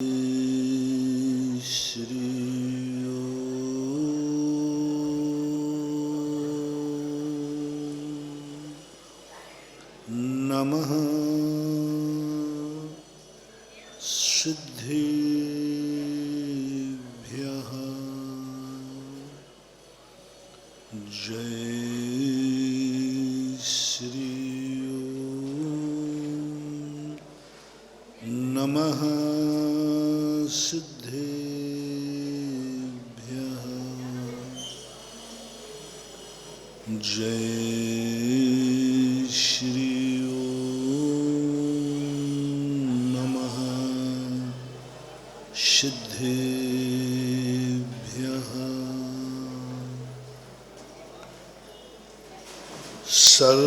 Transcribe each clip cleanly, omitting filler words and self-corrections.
श्री नमः सिद्धेभ्यः। जय श्री नमः सिद्धेभ्यः। जय श्री नमः सिद्धेभ्यः। सर्वमंगल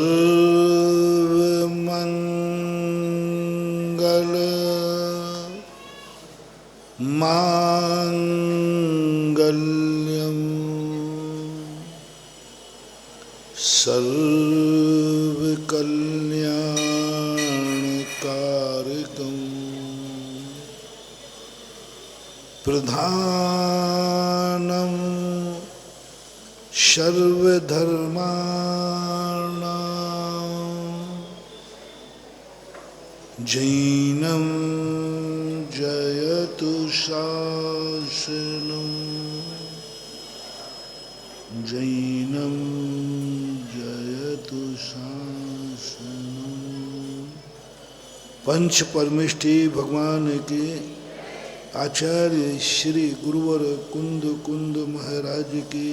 मांगल्यम सर्वकल्याणकारकम प्रधानम सर्वधर्माणां जैनं जयतु शासनं। जैनं जयतु शासनं। पंच परमेष्ठी भगवान के आचार्य श्री गुरुवर कुंद कुंद महाराज के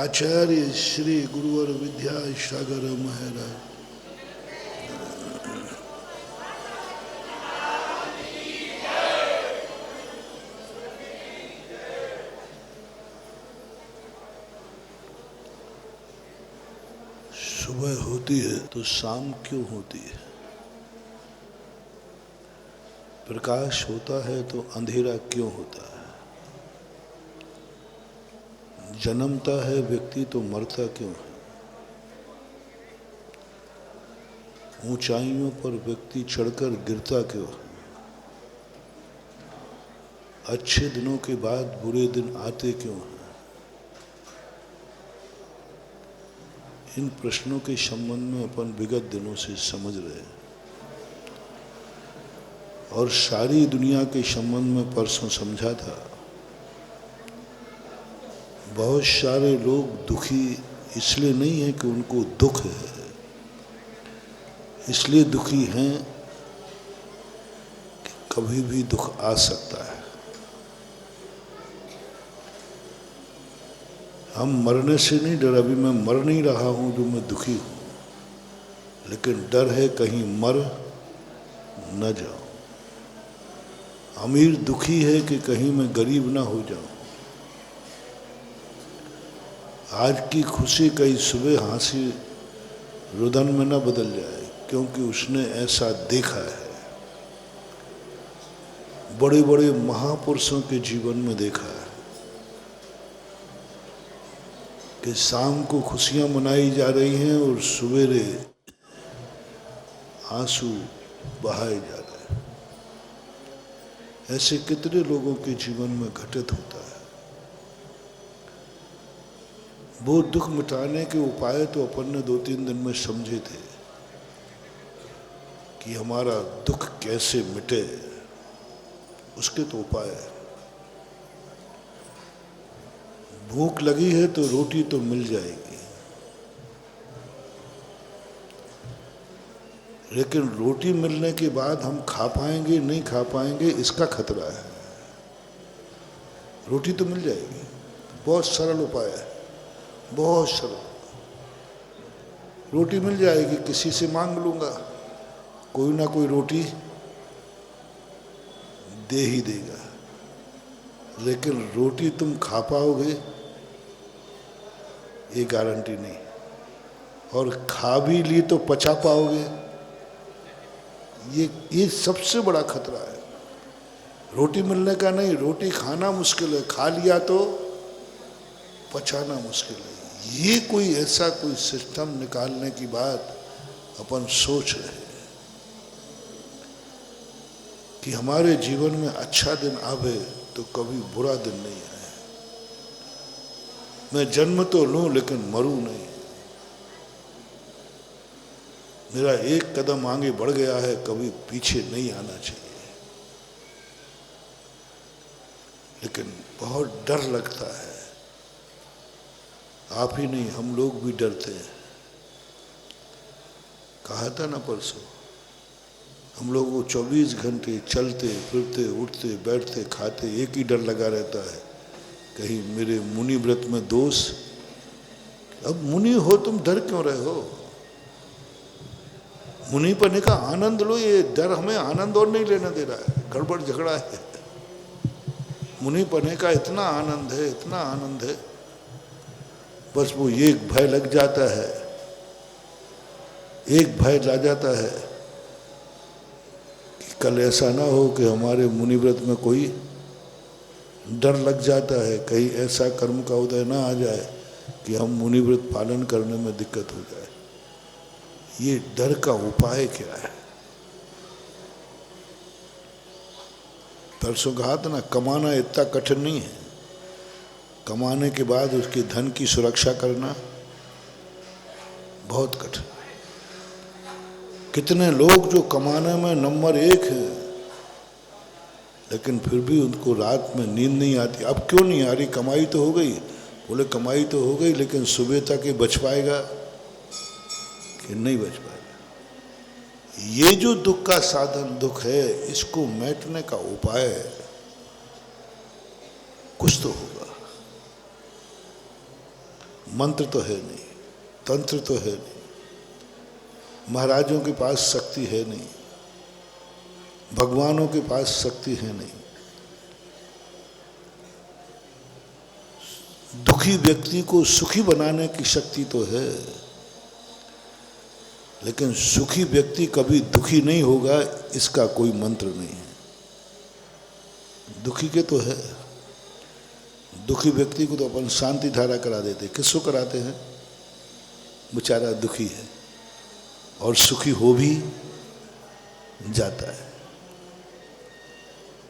आचार्य श्री गुरुवर विद्यासागर महाराज। सुबह होती है तो शाम क्यों होती है? प्रकाश होता है तो अंधेरा क्यों होता है? जन्मता है व्यक्ति तो मरता क्यों है? ऊंचाइयों पर व्यक्ति चढ़कर गिरता क्यों है? अच्छे दिनों के बाद बुरे दिन आते क्यों हैं? इन प्रश्नों के संबंध में अपन विगत दिनों से समझ रहे हैं और सारी दुनिया के संबंध में परसों समझा था। बहुत सारे लोग दुखी इसलिए नहीं है कि उनको दुख है, इसलिए दुखी हैं कि कभी भी दुख आ सकता है। हम मरने से नहीं डर, अभी मैं मर नहीं रहा हूं जो मैं दुखी हूं, लेकिन डर है कहीं मर न जाऊं। अमीर दुखी है कि कहीं मैं गरीब ना हो जाऊं। आज की खुशी कई सुबह हंसी रुदन में न बदल जाए, क्योंकि उसने ऐसा देखा है। बड़े बड़े महापुरुषों के जीवन में देखा है कि शाम को खुशियां मनाई जा रही हैं और सवेरे आंसू बहाए जा रहे हैं। ऐसे कितने लोगों के जीवन में घटित होता है। वो दुख मिटाने के उपाय तो अपन ने 2-3 दिन में समझे थे कि हमारा दुख कैसे मिटे, उसके तो उपाय है। भूख लगी है तो रोटी तो मिल जाएगी, लेकिन रोटी मिलने के बाद हम खा पाएंगे नहीं खा पाएंगे इसका खतरा है। रोटी तो मिल जाएगी, बहुत सरल उपाय है, बहुत सरल। रोटी मिल जाएगी, किसी से मांग लूंगा, कोई ना कोई रोटी दे ही देगा। लेकिन रोटी तुम खा पाओगे ये गारंटी नहीं, और खा भी ली तो पचा पाओगे ये सबसे बड़ा खतरा है। रोटी मिलने का नहीं, रोटी खाना मुश्किल है, खा लिया तो पचाना मुश्किल है। ये कोई ऐसा कोई सिस्टम निकालने की बात अपन सोच रहे हैं कि हमारे जीवन में अच्छा दिन आवे तो कभी बुरा दिन नहीं आए। मैं जन्म तो लूं लेकिन मरूं नहीं। मेरा एक कदम आगे बढ़ गया है, कभी पीछे नहीं आना चाहिए। लेकिन बहुत डर लगता है, आप ही नहीं हम लोग भी डरते हैं। कहा था ना परसों, हम लोग वो 24 घंटे चलते फिरते उठते बैठते खाते एक ही डर लगा रहता है, कहीं मेरे मुनि व्रत में दोष। अब मुनि हो तुम डर क्यों रहे हो? मुनि पने का आनंद लो, ये डर हमें आनंद और नहीं लेने दे रहा है, गड़बड़ झगड़ा है। मुनि पने का इतना आनंद है, इतना आनंद है, बस वो एक भय लग जाता है, एक भय ला जाता है कि कल ऐसा ना हो कि हमारे मुनि व्रत में कोई डर लग जाता है, कहीं ऐसा कर्म का उदय ना आ जाए कि हम मुनि व्रत पालन करने में दिक्कत हो जाए। ये डर का उपाय क्या है? परसों कहा था ना, कमाना इतना कठिन नहीं है, कमाने के बाद उसके धन की सुरक्षा करना बहुत कठिन। कितने लोग जो कमाने में नंबर 1 हैं, लेकिन फिर भी उनको रात में नींद नहीं आती। अब क्यों नहीं आ रही? कमाई तो हो गई। बोले कमाई तो हो गई, लेकिन सुबह तक ये बच पाएगा कि नहीं बच पाएगा? ये जो दुख का साधन दुख है, इसको मिटने का उपाय कुछ तो होगा। मंत्र तो है नहीं, तंत्र तो है नहीं, महाराजों के पास शक्ति है नहीं, भगवानों के पास शक्ति है नहीं। दुखी व्यक्ति को सुखी बनाने की शक्ति तो है, लेकिन सुखी व्यक्ति कभी दुखी नहीं होगा, इसका कोई मंत्र नहीं है। दुखी के तो है, दुखी व्यक्ति को तो अपन शांति धारा करा देते। किसको कराते हैं? बेचारा दुखी है और सुखी हो भी जाता है।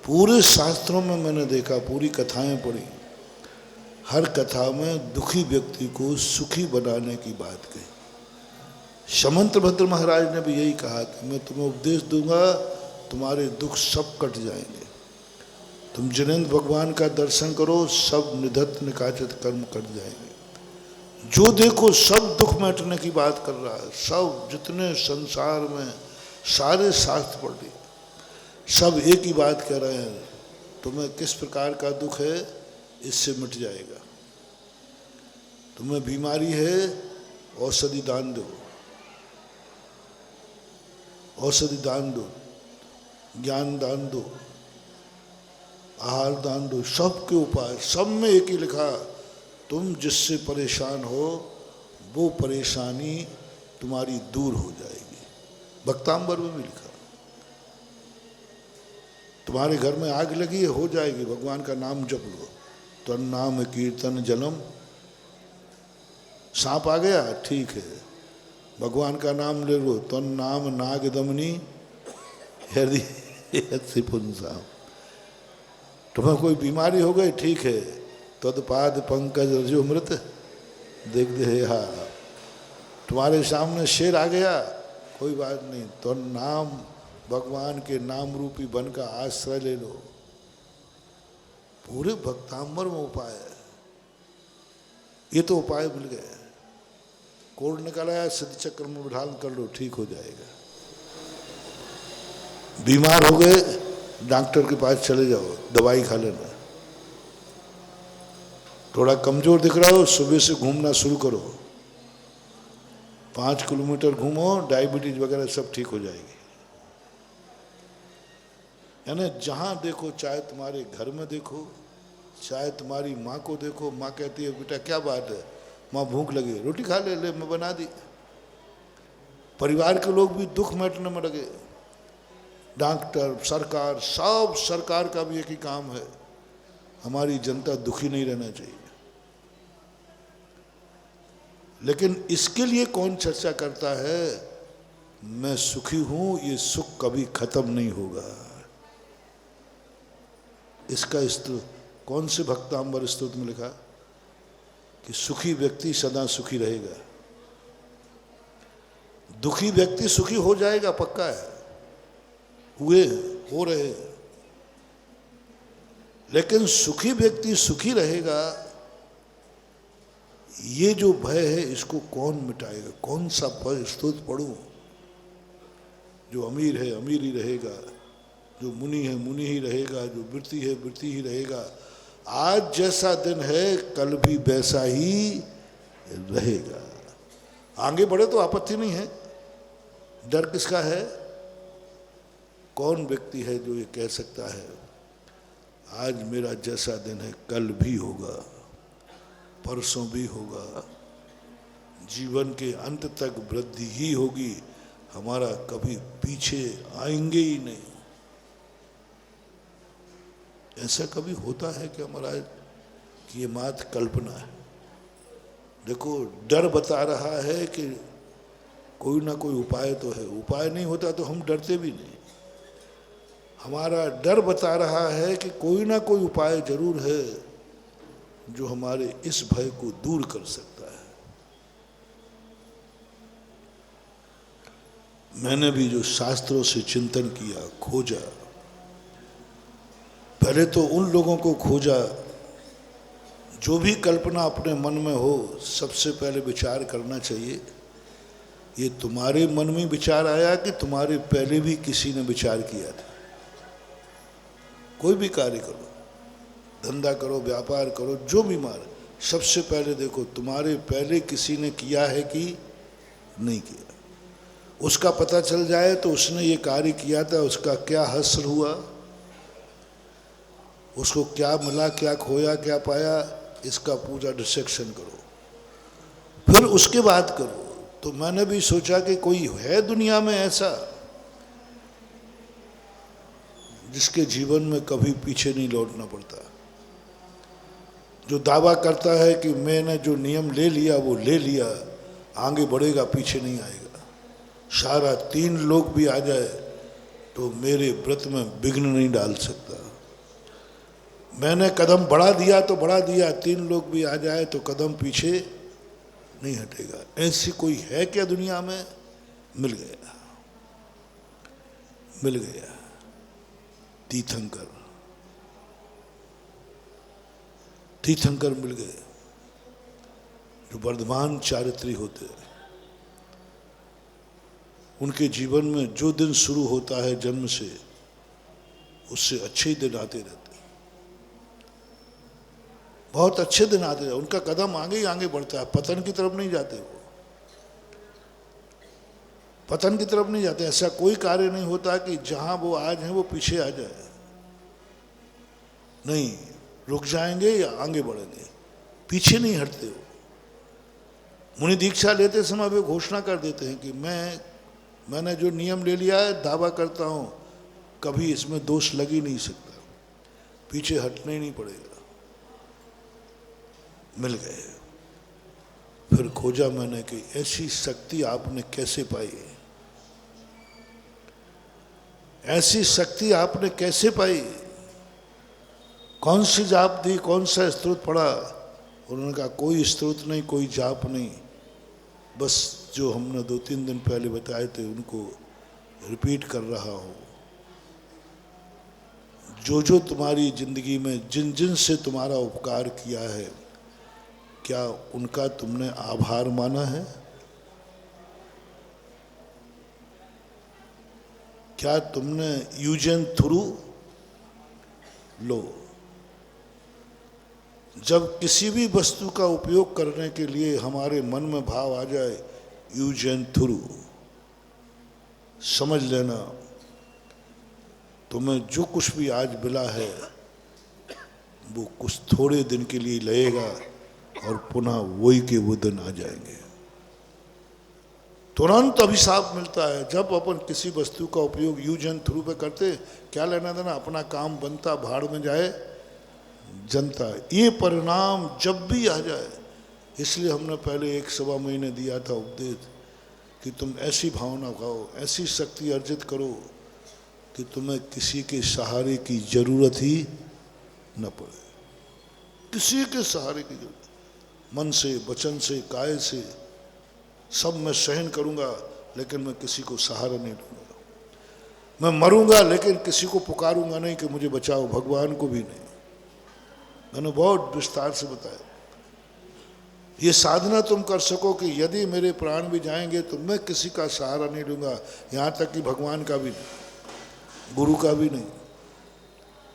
पूरे शास्त्रों में मैंने देखा, पूरी कथाएं पढ़ी, हर कथा में दुखी व्यक्ति को सुखी बनाने की बात कही। शमंतभद्र महाराज ने भी यही कहा कि मैं तुम्हें उपदेश दूंगा, तुम्हारे दुख सब कट जाएंगे। तुम जिनेंद्र भगवान का दर्शन करो, सब निधत निकाचित कर्म कट जाएंगे। जो देखो सब दुख मिटने की बात कर रहा है। सब जितने संसार में सारे शास्त्र पढ़ लिए, सब एक ही बात कह रहे हैं, तुम्हें किस प्रकार का दुख है, इससे मिट जाएगा। तुम्हें बीमारी है, औषधि दान दो, औषधि दान दो, ज्ञान दान दो, आहार दान दो, सबके उपाय। सब में एक ही लिखा, तुम जिससे परेशान हो वो परेशानी तुम्हारी दूर हो जाएगी। भक्तांबर में भी लिखा, तुम्हारे घर में आग लगी है, हो जाएगी, भगवान का नाम जप लो, तो नाम कीर्तन जन्म। सांप आ गया, ठीक है, भगवान का नाम ले लो, तो नाम नाग दमनी हृदय पुंसा। तुम्हें कोई बीमारी हो गई, ठीक है, तत्पाद पंकज रजो मृत देख दे। हाँ, तुम्हारे सामने शेर आ गया, कोई बात नहीं, तो नाम भगवान के नाम रूपी बन का आश्रय ले लो। पूरे भक्तांबर में उपाय है। ये तो उपाय मिल गए, कोड निकाला, सिद्ध चक्र में विधान कर लो, ठीक हो जाएगा। बीमार हो गए, डॉक्टर के पास चले जाओ, दवाई खा लेना। थोड़ा कमजोर दिख रहा हो, सुबह से घूमना शुरू करो, 5 किलोमीटर घूमो, डायबिटीज वगैरह सब ठीक हो जाएगी। यानी जहां देखो, चाहे तुम्हारे घर में देखो, चाहे तुम्हारी माँ को देखो, माँ कहती है बेटा क्या बात है, माँ भूख लगी, रोटी खा ले, ले मैं बना दी। परिवार के लोग भी दुख मिटने में लगे, डॉक्टर, सरकार, सब सरकार का भी एक ही काम है, हमारी जनता दुखी नहीं रहना चाहिए। लेकिन इसके लिए कौन चर्चा करता है? मैं सुखी हूं, ये सुख कभी खत्म नहीं होगा। इसका स्तोत्र कौन से भक्तांबर स्तोत्र में लिखा कि सुखी व्यक्ति सदा सुखी रहेगा, दुखी व्यक्ति सुखी हो जाएगा, पक्का है, हुए हो रहे, लेकिन सुखी व्यक्ति सुखी रहेगा, ये जो भय है इसको कौन मिटाएगा? कौन सा स्तोत्र पढ़ूं? जो अमीर है अमीर ही रहेगा, जो मुनि है मुनि ही रहेगा, जो वृत्ति है वृत्ति ही रहेगा। आज जैसा दिन है कल भी वैसा ही रहेगा। आगे बढ़े तो आपत्ति नहीं है, डर किसका है? कौन व्यक्ति है जो ये कह सकता है आज मेरा जैसा दिन है कल भी होगा, परसों भी होगा, जीवन के अंत तक वृद्धि ही होगी, हमारा कभी पीछे आएंगे ही नहीं। ऐसा कभी होता है कि महाराज कि ये मात्र कल्पना है? देखो डर बता रहा है कि कोई ना कोई उपाय तो है, उपाय नहीं होता तो हम डरते भी नहीं। हमारा डर बता रहा है कि कोई ना कोई उपाय जरूर है जो हमारे इस भय को दूर कर सकता है। मैंने भी जो शास्त्रों से चिंतन किया, खोजा, पहले तो उन लोगों को खोजा जो भी कल्पना अपने मन में हो, सबसे पहले विचार करना चाहिए ये तुम्हारे मन में विचार आया कि तुम्हारे पहले भी किसी ने विचार किया था। कोई भी कार्य करो, धंधा करो, व्यापार करो, जो भी मार, सबसे पहले देखो तुम्हारे पहले किसी ने किया है कि नहीं किया। उसका पता चल जाए तो उसने ये कार्य किया था, उसका क्या हासिल हुआ, उसको क्या मिला, क्या खोया, क्या पाया, इसका पूरा डिसेक्शन करो, फिर उसके बाद करो। तो मैंने भी सोचा कि कोई है दुनिया में ऐसा जिसके जीवन में कभी पीछे नहीं लौटना पड़ता, जो दावा करता है कि मैंने जो नियम ले लिया वो ले लिया, आगे बढ़ेगा, पीछे नहीं आएगा, सारा 3 लोग भी आ जाए तो मेरे व्रत में विघ्न नहीं डाल सकता। मैंने कदम बढ़ा दिया तो बढ़ा दिया, 3 लोग भी आ जाए तो कदम पीछे नहीं हटेगा। ऐसी कोई है क्या दुनिया में? मिल गया, मिल गया, तीर्थंकर, तीर्थंकर मिल गए जो वर्धमान चारित्री होते हैं। उनके जीवन में जो दिन शुरू होता है जन्म से, उससे अच्छे ही दिन आते रहते, बहुत अच्छे दिन आते हैं। उनका कदम आगे ही आगे बढ़ता है, पतन की तरफ नहीं जाते, वो पतन की तरफ नहीं जाते। ऐसा कोई कार्य नहीं होता कि जहां वो आज हैं वो पीछे आ जाए, नहीं, रुक जाएंगे या आगे बढ़ेंगे, पीछे नहीं हटते हो। मुनि दीक्षा लेते समय वे घोषणा कर देते हैं कि मैंने जो नियम ले लिया है, दावा करता हूं कभी इसमें दोष लग ही नहीं सकता, पीछे हटना ही नहीं पड़ेगा। मिल गए। फिर खोजा मैंने कि ऐसी शक्ति आपने कैसे पाई, ऐसी शक्ति आपने कैसे पाई, कौन सी जाप दी, कौन सा स्तोत्र पढ़ा? उन्होंने कहा कोई स्तोत्र नहीं, कोई जाप नहीं, बस जो हमने 2-3 दिन पहले बताए थे उनको रिपीट कर रहा हूँ। जो जो तुम्हारी जिंदगी में जिन जिन से तुम्हारा उपकार किया है, क्या उनका तुमने आभार माना है? क्या तुमने यूज एंड थ्रू लो? जब किसी भी वस्तु का उपयोग करने के लिए हमारे मन में भाव आ जाए यूज एंड थ्रू, समझ लेना तुम्हें जो कुछ भी आज मिला है वो कुछ थोड़े दिन के लिए लगेगा और पुनः वही के वो दिन आ जाएंगे। तुरंत अभिशाप मिलता है जब अपन किसी वस्तु का उपयोग यूज एंड थ्रू पे करते, क्या लेना देना, अपना काम बनता, भाड़ में जाए जनता। ये परिणाम जब भी आ जाए, इसलिए हमने पहले 1-1.25 महीने दिया था उपदेश कि तुम ऐसी भावना खाओ, ऐसी शक्ति अर्जित करो कि तुम्हें किसी के सहारे की जरूरत ही न पड़े, किसी के सहारे की जरूरत। मन से, वचन से, काय से सब मैं सहन करूंगा, लेकिन मैं किसी को सहारा नहीं दूंगा। मैं मरूंगा लेकिन किसी को पुकारूंगा नहीं कि मुझे बचाओ, भगवान को भी नहीं। मैंने बहुत विस्तार से बताया। ये साधना तुम कर सको कि यदि मेरे प्राण भी जाएंगे तो मैं किसी का सहारा नहीं लूंगा, यहाँ तक कि भगवान का भी नहीं, गुरु का भी नहीं।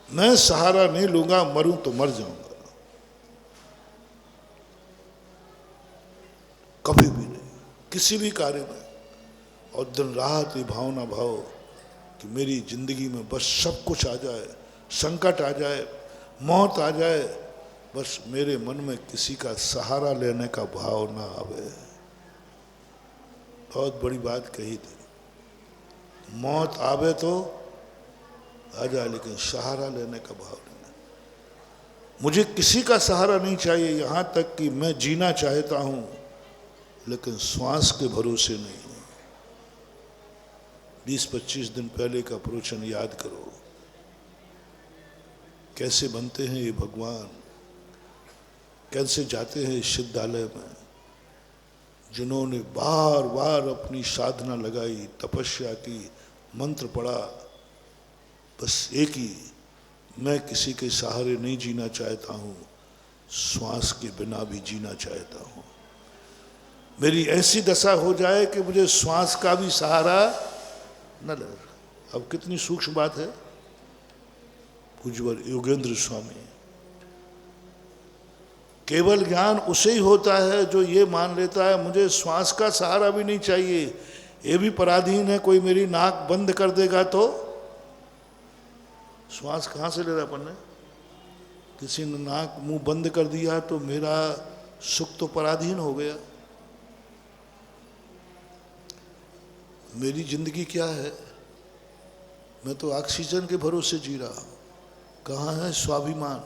मैं सहारा नहीं लूंगा, मरूं तो मर जाऊंगा, कभी भी नहीं, किसी भी कार्य में। और दिन रात ये भावना भाव कि मेरी जिंदगी में बस सब कुछ आ जाए, संकट आ जाए, मौत आ जाए, बस मेरे मन में किसी का सहारा लेने का भाव ना आवे। बहुत बड़ी बात कही थी, मौत आवे तो आ जाए, लेकिन सहारा लेने का भाव नहीं। मुझे किसी का सहारा नहीं चाहिए, यहाँ तक कि मैं जीना चाहता हूँ लेकिन श्वास के भरोसे नहीं। 20-25 दिन पहले का प्रवचन याद करो, कैसे बनते हैं ये भगवान, कैसे जाते हैं सिद्धालय में, जिन्होंने बार बार अपनी साधना लगाई, तपस्या की, मंत्र पढ़ा, बस एक ही, मैं किसी के सहारे नहीं जीना चाहता हूँ, श्वास के बिना भी जीना चाहता हूँ। मेरी ऐसी दशा हो जाए कि मुझे श्वास का भी सहारा न लगे। अब कितनी सूक्ष्म बात है। पूज्यवर योगेंद्र स्वामी, केवल ज्ञान उसे ही होता है जो ये मान लेता है मुझे श्वास का सहारा भी नहीं चाहिए, ये भी पराधीन है, कोई मेरी नाक बंद कर देगा तो श्वास कहाँ से ले रहा अपन ने। किसी ने नाक मुंह बंद कर दिया तो मेरा सुख तो पराधीन हो गया। मेरी जिंदगी क्या है, मैं तो ऑक्सीजन के भरोसे जी रहा हूं। कहाँ है स्वाभिमान,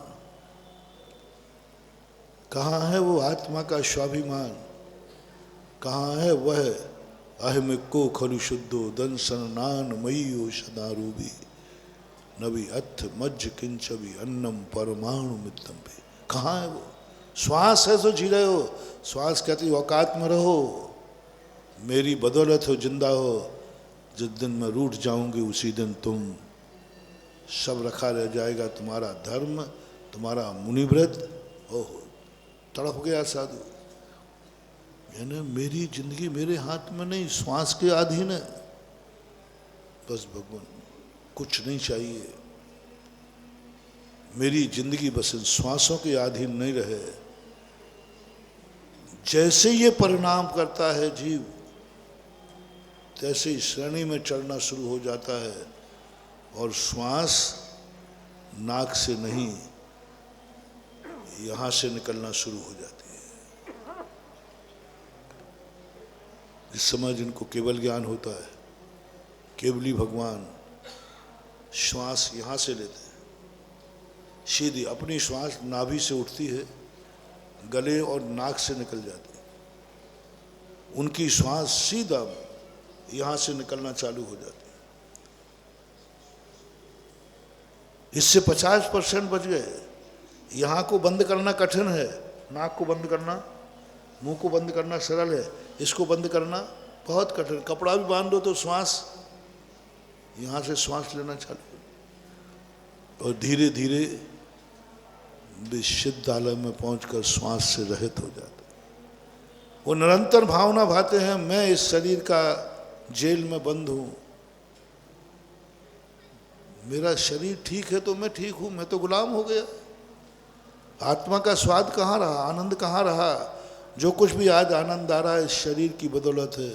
कहाँ है वो आत्मा का स्वाभिमान, कहाँ है वह अहमिको खलु शुद्धो दंसन नान मय्यो सदारूबी नबी अथ मज्ज किंचबी अन्नम परमाणु मित्रम भी। कहाँ है वो। श्वास है तो जी रहे हो, श्वास कहती औकात में रहो, मेरी बदौलत हो जिंदा हो, जिस दिन मैं रूठ जाऊंगी उसी दिन तुम, सब रखा रह जाएगा तुम्हारा धर्म, तुम्हारा मुनिव्रत। ओहो, तड़प गया साधु। यानी मेरी जिंदगी मेरे हाथ में नहीं, श्वास के अधीन है। बस भगवान, कुछ नहीं चाहिए, मेरी जिंदगी बस इन श्वासों के अधीन नहीं रहे। जैसे ये परिणाम करता है जीव, तैसे ही श्रेणी में चढ़ना शुरू हो जाता है, और श्वास नाक से नहीं, यहाँ से निकलना शुरू हो जाती है। जिस समय जिनको केवल ज्ञान होता है, केवली भगवान श्वास यहाँ से लेते हैं, सीधी अपनी श्वास नाभि से उठती है, गले और नाक से निकल जाती है। उनकी श्वास सीधा यहाँ से निकलना चालू हो जाती है। इससे 50% बच गए। यहाँ को बंद करना कठिन है, नाक को बंद करना, मुंह को बंद करना सरल है, इसको बंद करना बहुत कठिन। कपड़ा भी बांध दो तो श्वास, यहाँ से श्वास लेना चालू, और धीरे धीरे विशुद्धालय में पहुंचकर श्वास से रहित हो जाते। वो निरंतर भावना भाते हैं, मैं इस शरीर का जेल में बंद हूं, मेरा शरीर ठीक है तो मैं ठीक हूं, मैं तो गुलाम हो गया। आत्मा का स्वाद कहाँ रहा, आनंद कहाँ रहा। जो कुछ भी आज आनंद आ रहा है इस शरीर की बदौलत है।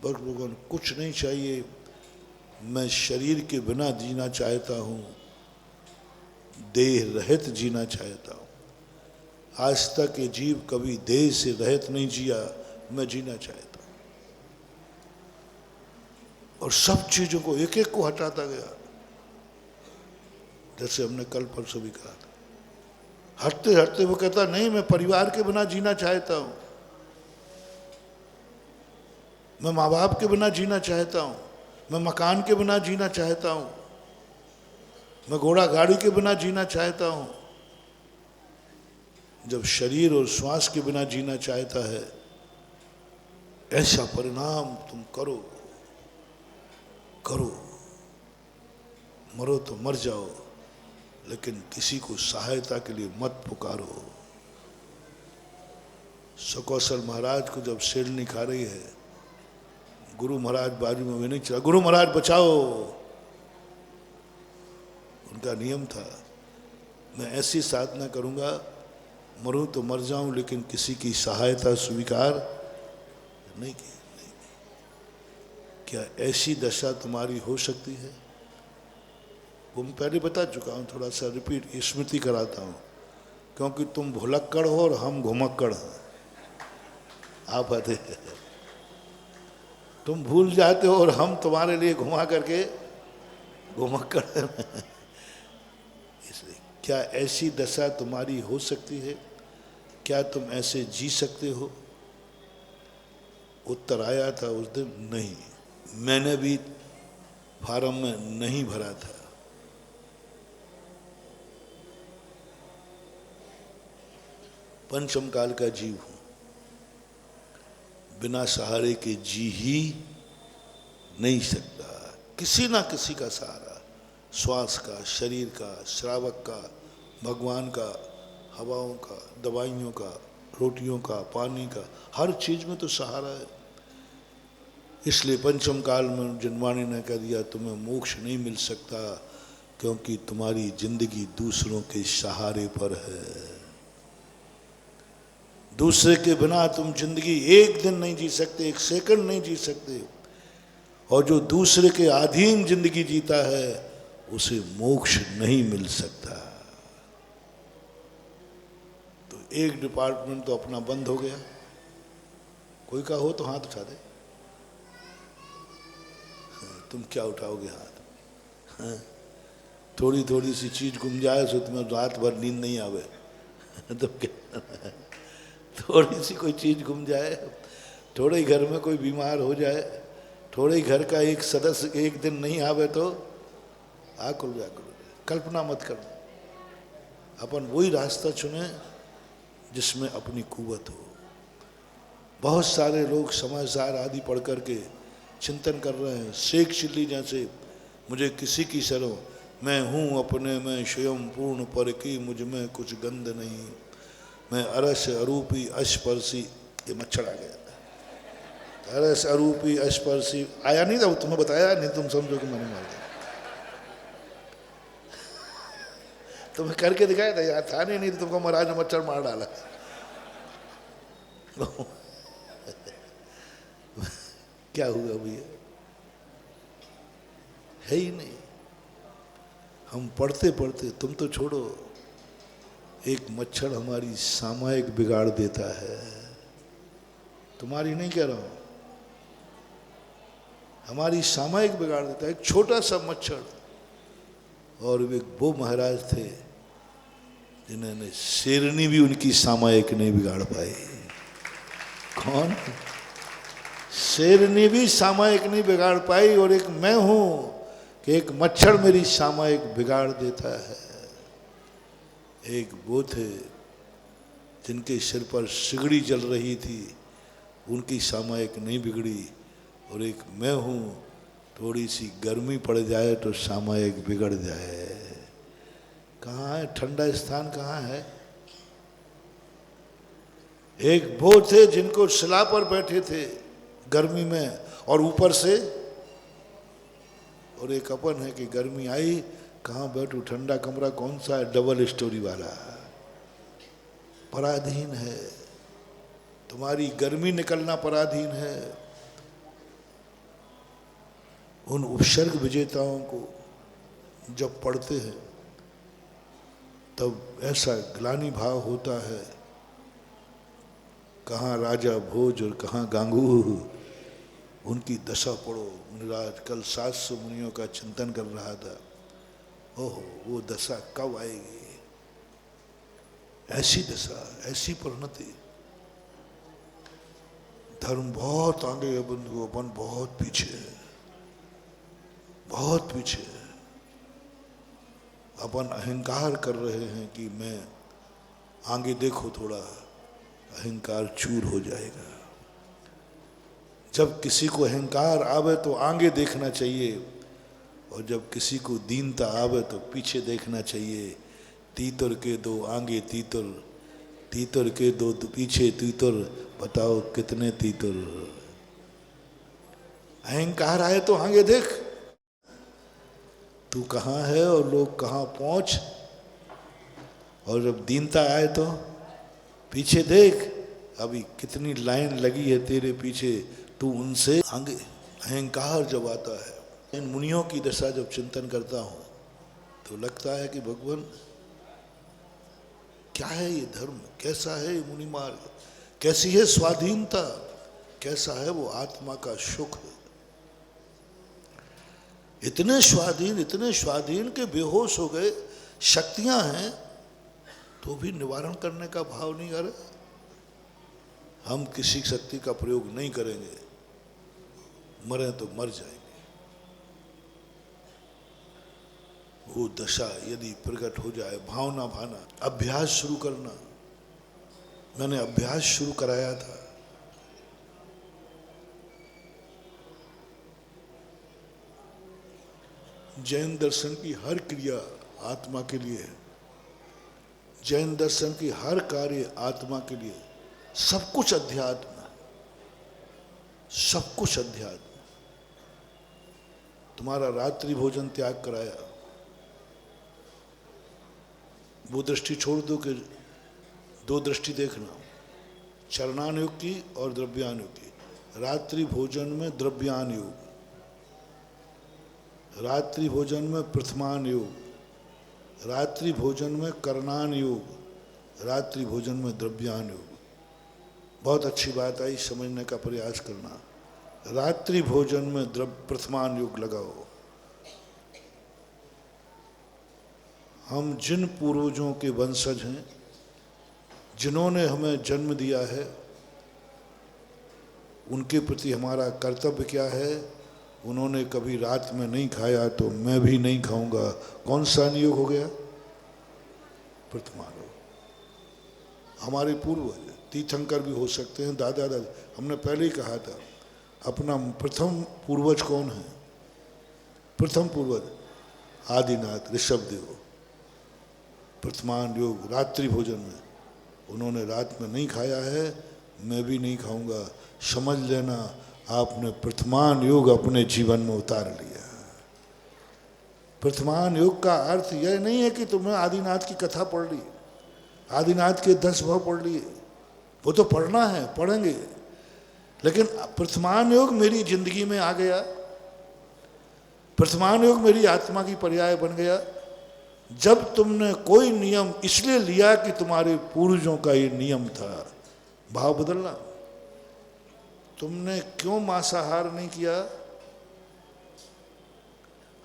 बस भगवान, कुछ नहीं चाहिए, मैं शरीर के बिना जीना चाहता हूँ, देह रहित जीना चाहता हूँ। आज तक ये जीव कभी देह से रहित नहीं जिया, मैं जीना चाहता हूँ। और सब चीज़ों को एक एक को हटाता गया, जैसे हमने कल परसों भी कहा था। हटते हटते वो कहता नहीं, मैं परिवार के बिना जीना चाहता हूँ, मैं माँ बाप के बिना जीना चाहता हूँ, मैं मकान के बिना जीना चाहता हूँ, मैं घोड़ा गाड़ी के बिना जीना चाहता हूँ, जब शरीर और श्वास के बिना जीना चाहता है, ऐसा परिणाम तुम करो करो, मरो तो मर जाओ, लेकिन किसी को सहायता के लिए मत पुकारो। सकौशल महाराज को जब शेरनी खा रही है, गुरु महाराज बाजू में वे नहीं चला, गुरु महाराज बचाओ। उनका नियम था, मैं ऐसी साधना करूंगा, मरूं तो मर जाऊं, लेकिन किसी की सहायता स्वीकार नहीं की। क्या ऐसी दशा तुम्हारी हो सकती है? वो मैं पहले बता चुका हूं, थोड़ा सा रिपीट स्मृति कराता हूं, क्योंकि तुम भुलक्कड़ हो और हम घुमक्कड़ हैं। आप आते तुम भूल जाते हो और हम तुम्हारे लिए घुमा करके घुमक्कड़ हैं। इसलिए क्या ऐसी दशा तुम्हारी हो सकती है? क्या तुम ऐसे जी सकते हो? उत्तर आया था उस दिन, नहीं। मैंने भी फार्म में नहीं भरा था। पंचम काल का जीव हूं, बिना सहारे के जी ही नहीं सकता। किसी ना किसी का सहारा, श्वास का, शरीर का, श्रावक का, भगवान का, हवाओं का, दवाइयों का, रोटियों का, पानी का, हर चीज में तो सहारा है। इसलिए पंचम काल में जनवाणी ने कह दिया तुम्हें मोक्ष नहीं मिल सकता, क्योंकि तुम्हारी जिंदगी दूसरों के सहारे पर है। दूसरे के बिना तुम जिंदगी एक दिन नहीं जी सकते, एक सेकंड नहीं जी सकते। और जो दूसरे के अधीन जिंदगी जीता है, उसे मोक्ष नहीं मिल सकता। तो एक डिपार्टमेंट तो अपना बंद हो गया। कोई का हो तो हाथ उठा दे। तुम क्या उठाओगे हाथ? थोड़ी थोड़ी सी चीज गुम जाए तो तुम्हें रात भर नींद नहीं आवे। तो क्या, थोड़ी सी कोई चीज गुम जाए, थोड़े ही घर में कोई बीमार हो जाए, थोड़े ही घर का एक सदस्य एक दिन नहीं आवे तो आकुल व्याकुल। कल्पना मत करो। अपन वही रास्ता चुने जिसमें अपनी कुवत हो। बहुत सारे लोग समाचार आदि पढ़ करके चिंतन कर रहे हैं, शेख चिल्ली जैसे, मुझे किसी की शरण, मैं हूँ अपने में स्वयं पूर्ण पर की, मुझ में कुछ गंध नहीं, मैं अरस अरूपी अस्पर्शी। ये मच्छर आ गया। अरस अरूपी अस्पर्शी आया नहीं था, तुम्हें बताया नहीं, तुम समझो कि मैंने मार दिया। तुम्हें करके दिखाया था, यार था नहीं तो तुमको महाराज ने मच्छर मार डाला। क्या हुआ भैया? है ही नहीं। हम पढ़ते पढ़ते, तुम तो छोड़ो, एक मच्छर हमारी सामायिक बिगाड़ देता है। तुम्हारी नहीं कह रहा हूं, हमारी सामायिक बिगाड़ देता है। एक छोटा सा मच्छर। और वो महाराज थे जिन्होंने शेरनी भी उनकी सामायिक नहीं बिगाड़ पाई। कौन? शेरनी भी सामायिक नहीं बिगाड़ पाई। और एक मैं हूं कि एक मच्छर मेरी सामायिक बिगाड़ देता है। एक वो थे जिनके सिर पर सिगड़ी जल रही थी, उनकी सामायिक नहीं बिगड़ी। और एक मैं हूं, थोड़ी सी गर्मी पड़ जाए तो सामायिक बिगड़ जाए। कहाँ है ठंडा स्थान? कहाँ है? एक वो थे जिनको शिला पर बैठे थे गर्मी में, और ऊपर से, और एक अपन है कि गर्मी आई, कहाँ बैठू, ठंडा कमरा कौन सा है, डबल स्टोरी वाला। पराधीन है, तुम्हारी गर्मी निकलना पराधीन है। उन उपसर्ग विजेताओं को जब पढ़ते हैं तब ऐसा ग्लानि भाव होता है, कहाँ राजा भोज और कहाँ गांगू। उनकी दशा पढ़ो। मुनिराज कल 700 मुनियों का चिंतन कर रहा था। ओह, वो दशा कब आएगी? ऐसी दशा, ऐसी परिणति। धर्म बहुत आगे है बंधु, अपन बहुत पीछे है, बहुत पीछे है। अपन अहंकार कर रहे हैं कि मैं आगे देखो, थोड़ा अहंकार चूर हो जाएगा। जब किसी को अहंकार आवे तो आगे देखना चाहिए, और जब किसी को दीनता आवे तो पीछे देखना चाहिए। तीतर के दो आगे तीतर, तीतर के दो पीछे तीतर, बताओ कितने तीतर। अहंकार आए तो आगे देख, तू कहाँ है और लोग कहाँ पहुंच, और जब दीनता आए तो पीछे देख, अभी कितनी लाइन लगी है तेरे पीछे, तू उनसे आगे। अहंकार जब आता है, इन मुनियों की दशा जब चिंतन करता हूँ तो लगता है कि भगवान क्या है ये धर्म, कैसा है ये मुनि मार्ग, कैसी है स्वाधीनता, कैसा है वो आत्मा का सुख। इतने स्वाधीन के बेहोश हो गए, शक्तियां हैं तो भी निवारण करने का भाव नहीं आ रहा। हम किसी शक्ति का प्रयोग नहीं करेंगे, मरे तो मर जाएंगे। वो दशा यदि प्रकट हो जाए, भावना भाना, अभ्यास शुरू करना। मैंने अभ्यास शुरू कराया था, जैन दर्शन की हर क्रिया आत्मा के लिए है, जैन दर्शन की हर कार्य आत्मा के लिए, सब कुछ अध्यात्म, सब कुछ अध्यात्म। तुम्हारा रात्रि भोजन त्याग कराया, वो दृष्टि छोड़ दो कि दो दृष्टि देखना, चरणान योग की और द्रव्यान योग की। रात्रि भोजन में द्रव्यान योग, रात्रि भोजन में प्रथमान योग, रात्रि भोजन में करणान योग, रात्रि भोजन में द्रव्यान योग। बहुत अच्छी बात आई, समझने का प्रयास करना। रात्रि भोजन में प्रथमान योग लगाओ। हम जिन पूर्वजों के वंशज हैं, जिन्होंने हमें जन्म दिया है, उनके प्रति हमारा कर्तव्य क्या है। उन्होंने कभी रात में नहीं खाया तो मैं भी नहीं खाऊंगा। कौन सा नियोग हो गया? प्रथमान योग। हमारे पूर्वज तीर्थंकर भी हो सकते हैं, दादा दादा, हमने पहले ही कहा था। अपना प्रथम पूर्वज कौन है? प्रथम पूर्वज आदिनाथ ऋषभदेव। प्रथमान योग रात्रि भोजन में, उन्होंने रात में नहीं खाया है, मैं भी नहीं खाऊंगा। समझ लेना, आपने प्रथमान योग अपने जीवन में उतार लिया। प्रथमान योग का अर्थ यह नहीं है कि तुमने आदिनाथ की कथा पढ़ ली, आदिनाथ के 10 भाव पढ़ लिए, वो तो पढ़ना है, पढ़ेंगे, लेकिन प्रथमान योग मेरी जिंदगी में आ गया, प्रथमान योग मेरी आत्मा की पर्याय बन गया। जब तुमने कोई नियम इसलिए लिया कि तुम्हारे पूर्वजों का ये नियम था, भाव बदलना। तुमने क्यों मांसाहार नहीं किया?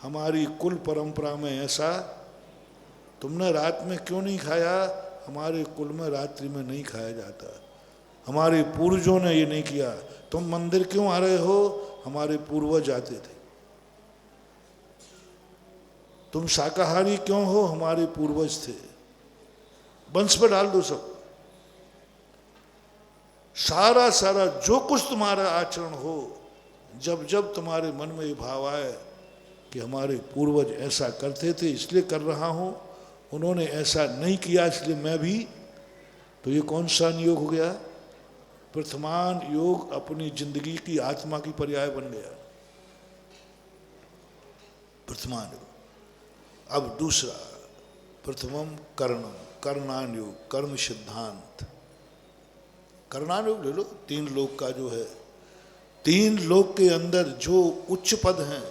हमारी कुल परंपरा में ऐसा। तुमने रात में क्यों नहीं खाया? हमारे कुल में रात्रि में नहीं खाया जाता, हमारे पूर्वजों ने ये नहीं किया। तुम मंदिर क्यों आ रहे हो? हमारे पूर्वज आते थे। तुम शाकाहारी क्यों हो? हमारे पूर्वज थे। वंश पर डाल दो सब, सारा सारा जो कुछ तुम्हारा आचरण हो, जब जब तुम्हारे मन में ये भाव आए कि हमारे पूर्वज ऐसा करते थे इसलिए कर रहा हूं, उन्होंने ऐसा नहीं किया इसलिए मैं भी, तो ये कौन सा नियोग हो गया? प्रथमान योग अपनी जिंदगी की आत्मा की पर्याय बन गया, प्रथमान योग। अब दूसरा, प्रथमम कर्णम, कर्णान योग, कर्म सिद्धांत। कर्णान योग ले लो, 3 लोक का जो है, 3 लोक के अंदर जो उच्च पद हैं,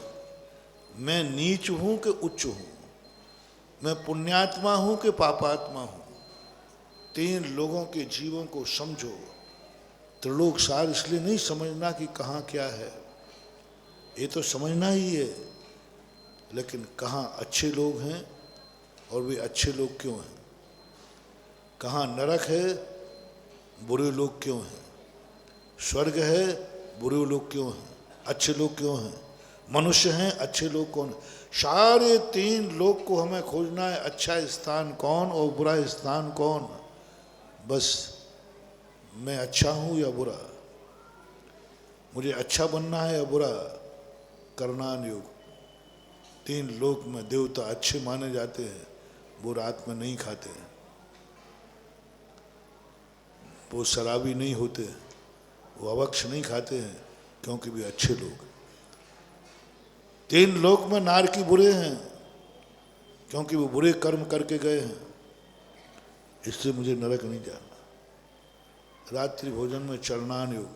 मैं नीच हूं कि उच्च हूं, मैं पुण्यात्मा हूं कि पापात्मा हूं, 3 लोगों के जीवों को समझो। त्रिलोक सार इसलिए नहीं समझना कि कहाँ क्या है, ये तो समझना ही है, लेकिन कहाँ अच्छे लोग हैं और वे अच्छे लोग क्यों हैं, कहाँ नरक है, बुरे लोग क्यों हैं, स्वर्ग है, बुरे लोग क्यों हैं, अच्छे लोग क्यों हैं, मनुष्य हैं, अच्छे लोग कौन है। सारे 3 लोग को हमें खोजना है, अच्छा स्थान कौन और बुरा स्थान कौन। बस मैं अच्छा हूँ या बुरा, मुझे अच्छा बनना है या बुरा। करणान योग, 3 लोक में देवता अच्छे माने जाते हैं, वो रात में नहीं खाते हैं, वो शराबी नहीं होते, वो अवक्ष नहीं खाते हैं, क्योंकि वे अच्छे लोग। 3 लोक में नारकी बुरे हैं, क्योंकि वो बुरे कर्म करके गए हैं, इससे मुझे नरक नहीं जाना। रात्रि भोजन में चरणान योग,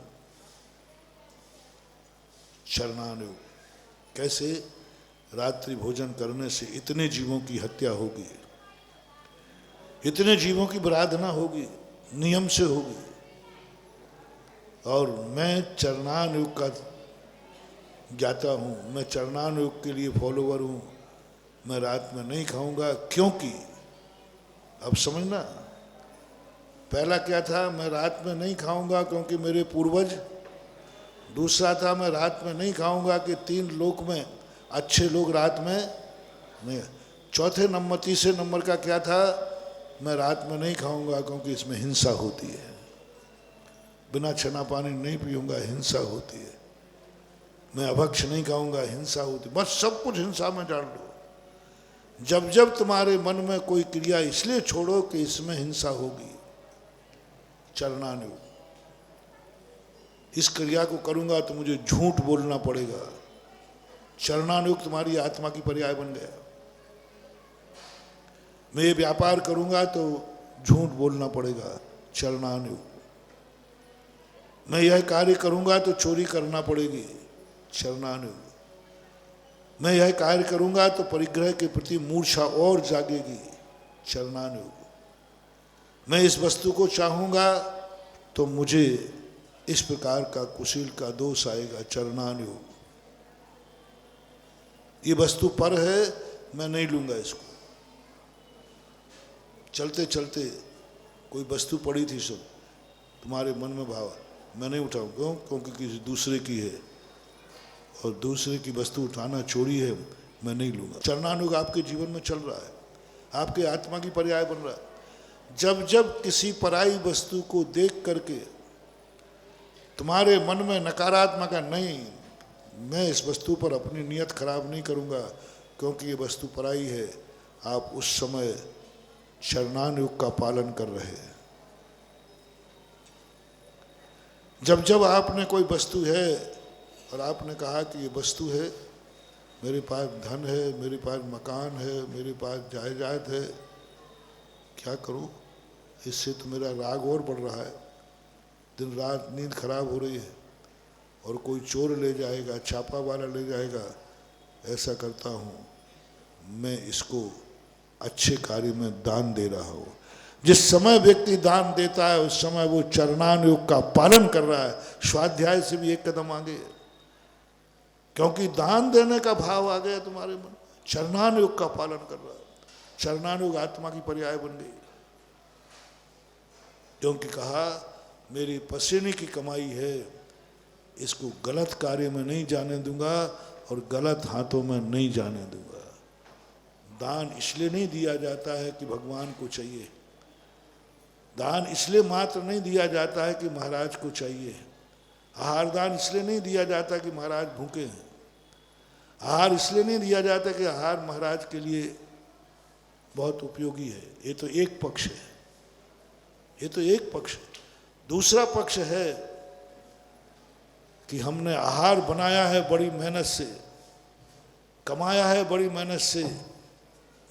चरणान योग। कैसे? रात्रि भोजन करने से इतने जीवों की हत्या होगी, इतने जीवों की बराधना होगी, नियम से होगी। और मैं चरणान योग का ज्ञाता हूँ, मैं चरणान योग के लिए फॉलोवर हूँ। मैं रात में नहीं खाऊंगा, क्योंकि अब समझना, पहला क्या था? मैं रात में नहीं खाऊंगा क्योंकि मेरे पूर्वज। दूसरा था मैं रात में नहीं खाऊंगा कि 3 लोक में अच्छे लोग रात में नहीं। चौथे नंबर, तीसरे नंबर का क्या था? मैं रात में नहीं खाऊंगा क्योंकि इसमें हिंसा होती है, बिना छना पानी नहीं पीऊंगा, हिंसा होती है। मैं अभक्ष नहीं खाऊंगा, हिंसा होती। बस सब कुछ हिंसा में डाल दो। जब जब तुम्हारे मन में कोई क्रिया इसलिए छोड़ो कि इसमें हिंसा होगी, चरणान योग। इस क्रिया को करूंगा तो मुझे झूठ बोलना पड़ेगा, चरणान योग तुम्हारी आत्मा की पर्याय बन गया। मैं ये व्यापार करूंगा तो झूठ बोलना पड़ेगा, चरणान योग। मैं यह कार्य करूंगा तो चोरी करना पड़ेगी, चरणान योग। मैं यह कार्य करूंगा तो परिग्रह के प्रति मूर्छा और जागेगी, चरणान योग। मैं इस वस्तु को चाहूंगा तो मुझे इस प्रकार का कुशील का दोष आएगा, चरणान योग। ये वस्तु पर है, मैं नहीं लूंगा इसको। चलते चलते कोई वस्तु पड़ी थी, सब तुम्हारे मन में भाव, मैं नहीं उठाऊं। क्यों? क्योंकि किसी दूसरे की है, और दूसरे की वस्तु उठाना चोरी है, मैं नहीं लूंगा। चरणान योग आपके जीवन में चल रहा है, आपके आत्मा की पर्याय बन रहा है। जब जब किसी पराई वस्तु को देख करके तुम्हारे मन में नकारात्मक है, नहीं, मैं इस वस्तु पर अपनी नियत खराब नहीं करूंगा क्योंकि ये वस्तु पराई है, आप उस समय चरणान योग का पालन कर रहे हैं। जब जब आपने कोई वस्तु है और आपने कहा कि ये वस्तु है, मेरे पास धन है, मेरे पास मकान है, मेरे पास जायदाद है, क्या करूं? इससे तो मेरा राग और बढ़ रहा है, दिन रात नींद खराब हो रही है, और कोई चोर ले जाएगा, छापा वाला ले जाएगा। ऐसा करता हूँ, मैं इसको अच्छे कार्य में दान दे रहा हूँ। जिस समय व्यक्ति दान देता है उस समय वो चरणान योग का पालन कर रहा है, स्वाध्याय से भी एक कदम आगे, क्योंकि दान देने का भाव आ गया तुम्हारे मन। चरणान योग का पालन कर रहा है, चरणान योग आत्मा की पर्याय बन गई। क्योंकि कहा मेरी पसीने की कमाई है, इसको गलत कार्य में नहीं जाने दूंगा और गलत हाथों में नहीं जाने दूंगा। दान इसलिए नहीं दिया जाता है कि भगवान को चाहिए, दान इसलिए मात्र नहीं दिया जाता है कि महाराज को चाहिए, आहार दान इसलिए नहीं दिया जाता कि महाराज भूखे हैं, आहार इसलिए नहीं दिया जाता कि आहार महाराज के लिए बहुत उपयोगी है। ये तो एक पक्ष है, ये तो एक पक्ष है। दूसरा पक्ष है कि हमने आहार बनाया है बड़ी मेहनत से, कमाया है बड़ी मेहनत से,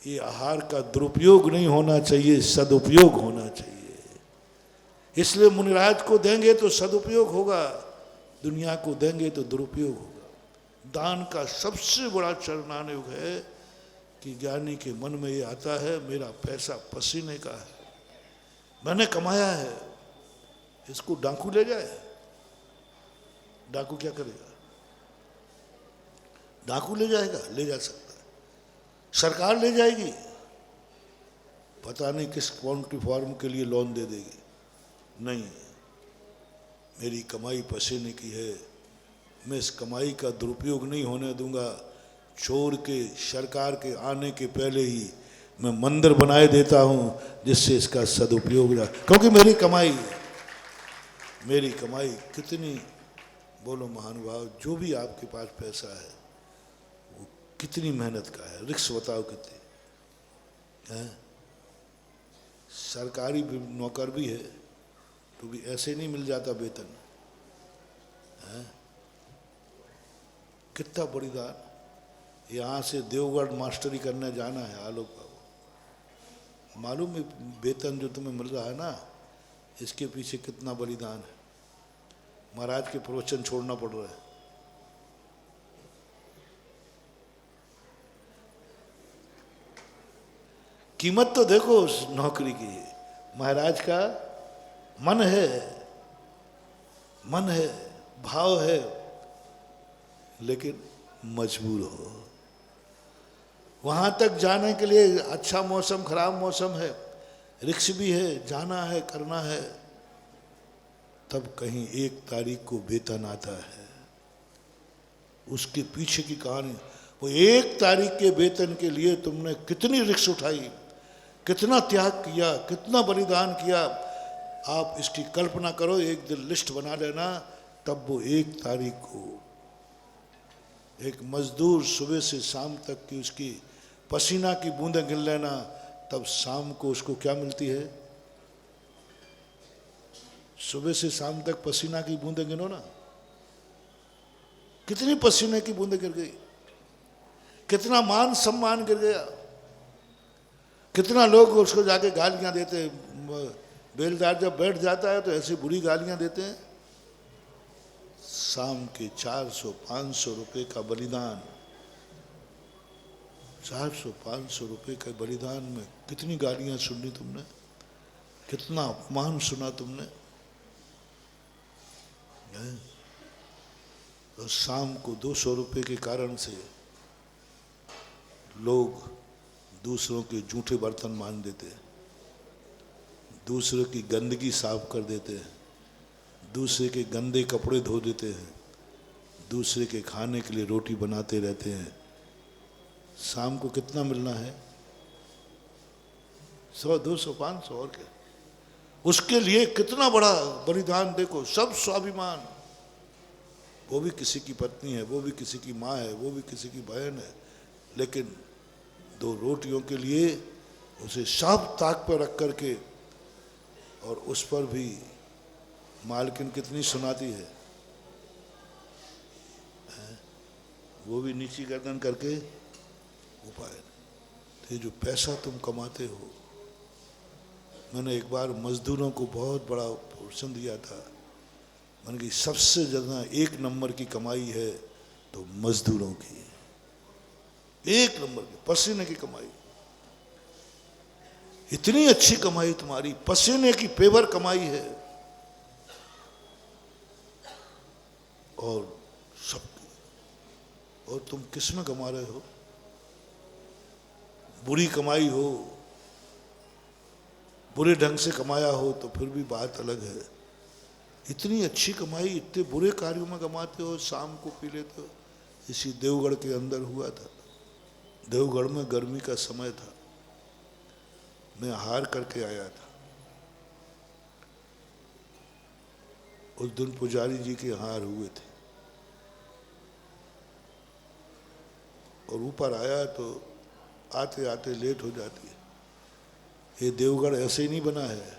ये आहार का दुरुपयोग नहीं होना चाहिए, सदुपयोग होना चाहिए। इसलिए मुनिराज को देंगे तो सदुपयोग होगा, दुनिया को देंगे तो दुरुपयोग होगा। दान का सबसे बड़ा चरणान योग है कि ज्ञानी के मन में ये आता है, मेरा पैसा पसीने का है, मैंने कमाया है, इसको डाकू ले जाए। डाकू क्या करेगा? डाकू ले जाएगा, ले जा सकता है, सरकार ले जाएगी, पता नहीं किस पोल्ट्री फार्म के लिए लोन दे देगी। नहीं, मेरी कमाई पसीने की है, मैं इस कमाई का दुरुपयोग नहीं होने दूंगा। चोर के, सरकार के आने के पहले ही मैं मंदिर बनाए देता हूँ जिससे इसका सदुपयोग रहा, क्योंकि मेरी कमाई कितनी, बोलो महानुभाव, जो भी आपके पास पैसा है वो कितनी मेहनत का है, रिक्स बताओ कितनी है। सरकारी नौकर भी है तो भी ऐसे नहीं मिल जाता वेतन है। कितना बलिदान। यहाँ से देवगढ़ मास्टरी करने जाना है आलोक बाबू, मालूम है वेतन जो तुम्हें मिल रहा है ना, इसके पीछे कितना बलिदान है। महाराज के प्रवचन छोड़ना पड़ रहा है। कीमत तो देखो उस नौकरी की। महाराज का मन है, भाव है, लेकिन मजबूर हो। वहां तक जाने के लिए अच्छा मौसम, खराब मौसम है, रिक्स भी है, जाना है, करना है, तब कहीं 1 तारीख को वेतन आता है। उसके पीछे की कहानी, वो 1 तारीख के वेतन के लिए तुमने कितनी रिक्स उठाई, कितना त्याग किया, कितना बलिदान किया। आप इसकी कल्पना करो, एक दिन लिस्ट बना लेना, तब वो 1 तारीख को एक मजदूर सुबह से शाम तक की उसकी पसीना की बूंदें गिन लेना, तब शाम को उसको क्या मिलती है। सुबह से शाम तक पसीना की बूंदें गिनो ना, कितनी पसीने की बूंदें गिर गई, कितना मान सम्मान गिर गया, कितना लोग उसको जाके गालियां देते। बेलदार जब बैठ जाता है तो ऐसी बुरी गालियां देते हैं। शाम के 400-500 रुपए का बलिदान, 400-500 रुपए के बलिदान में कितनी गालियां सुनी तुमने, कितना अपमान सुना तुमने। और शाम को 200 रुपए के कारण से लोग दूसरों के जूठे बर्तन मान देते हैं, दूसरे की गंदगी साफ कर देते हैं, दूसरे के गंदे कपड़े धो देते हैं, दूसरे के खाने के लिए रोटी बनाते रहते हैं। शाम को कितना मिलना है, 100, 200, 500 और क्या। उसके लिए कितना बड़ा बलिदान देखो, सब स्वाभिमान। वो भी किसी की पत्नी है, वो भी किसी की माँ है, वो भी किसी की बहन है, लेकिन 2 रोटियों के लिए उसे सब ताक पर रख करके, और उस पर भी मालकिन कितनी सुनाती है, वो भी नीची गर्दन करके उपाय। तो ये जो पैसा तुम कमाते हो, मैंने एक बार मजदूरों को बहुत बड़ा पोर्शन दिया था। मैंने कहा सबसे ज़्यादा 1 नंबर की कमाई है तो मजदूरों की, 1 नंबर की पसीने की कमाई। इतनी अच्छी कमाई तुम्हारी, पसीने की पेवर कमाई है, और सब, और तुम किस में कमा रहे हो। बुरी कमाई हो, बुरे ढंग से कमाया हो तो फिर भी बात अलग है। इतनी अच्छी कमाई इतने बुरे कार्यों में कमाते हो, शाम को पी लेते हो। इसी देवगढ़ के अंदर हुआ था। देवगढ़ में गर्मी का समय था, मैं हार करके आया था। उस दिन पुजारी जी के हार हुए थे, और ऊपर आया तो आते आते लेट हो जाती है। ये देवगढ़ ऐसे ही नहीं बना है।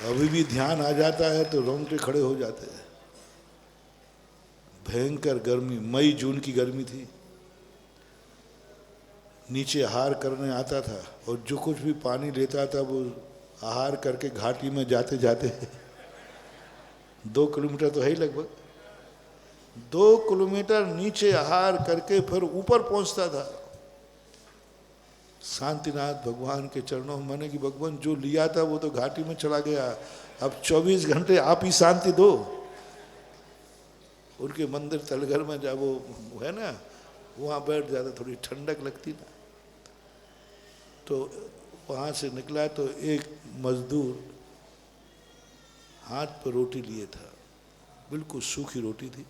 अभी भी ध्यान आ जाता है तो रोंगटे खड़े हो जाते हैं। भयंकर गर्मी, मई जून की गर्मी थी। नीचे आहार करने आता था, और जो कुछ भी पानी लेता था वो आहार करके घाटी में जाते जाते 2 किलोमीटर तो है ही लगभग, 2 किलोमीटर नीचे आहार करके फिर ऊपर पहुंचता था शांतिनाथ भगवान के चरणों में। मैंने कि भगवान जो लिया था वो तो घाटी में चला गया, अब 24 घंटे आप ही शांति दो। उनके मंदिर तलघर में जब वो है ना, वहाँ बैठ जाता, थोड़ी ठंडक लगती ना। तो वहाँ से निकला तो एक मजदूर हाथ पर रोटी लिए था, बिल्कुल सूखी रोटी थी।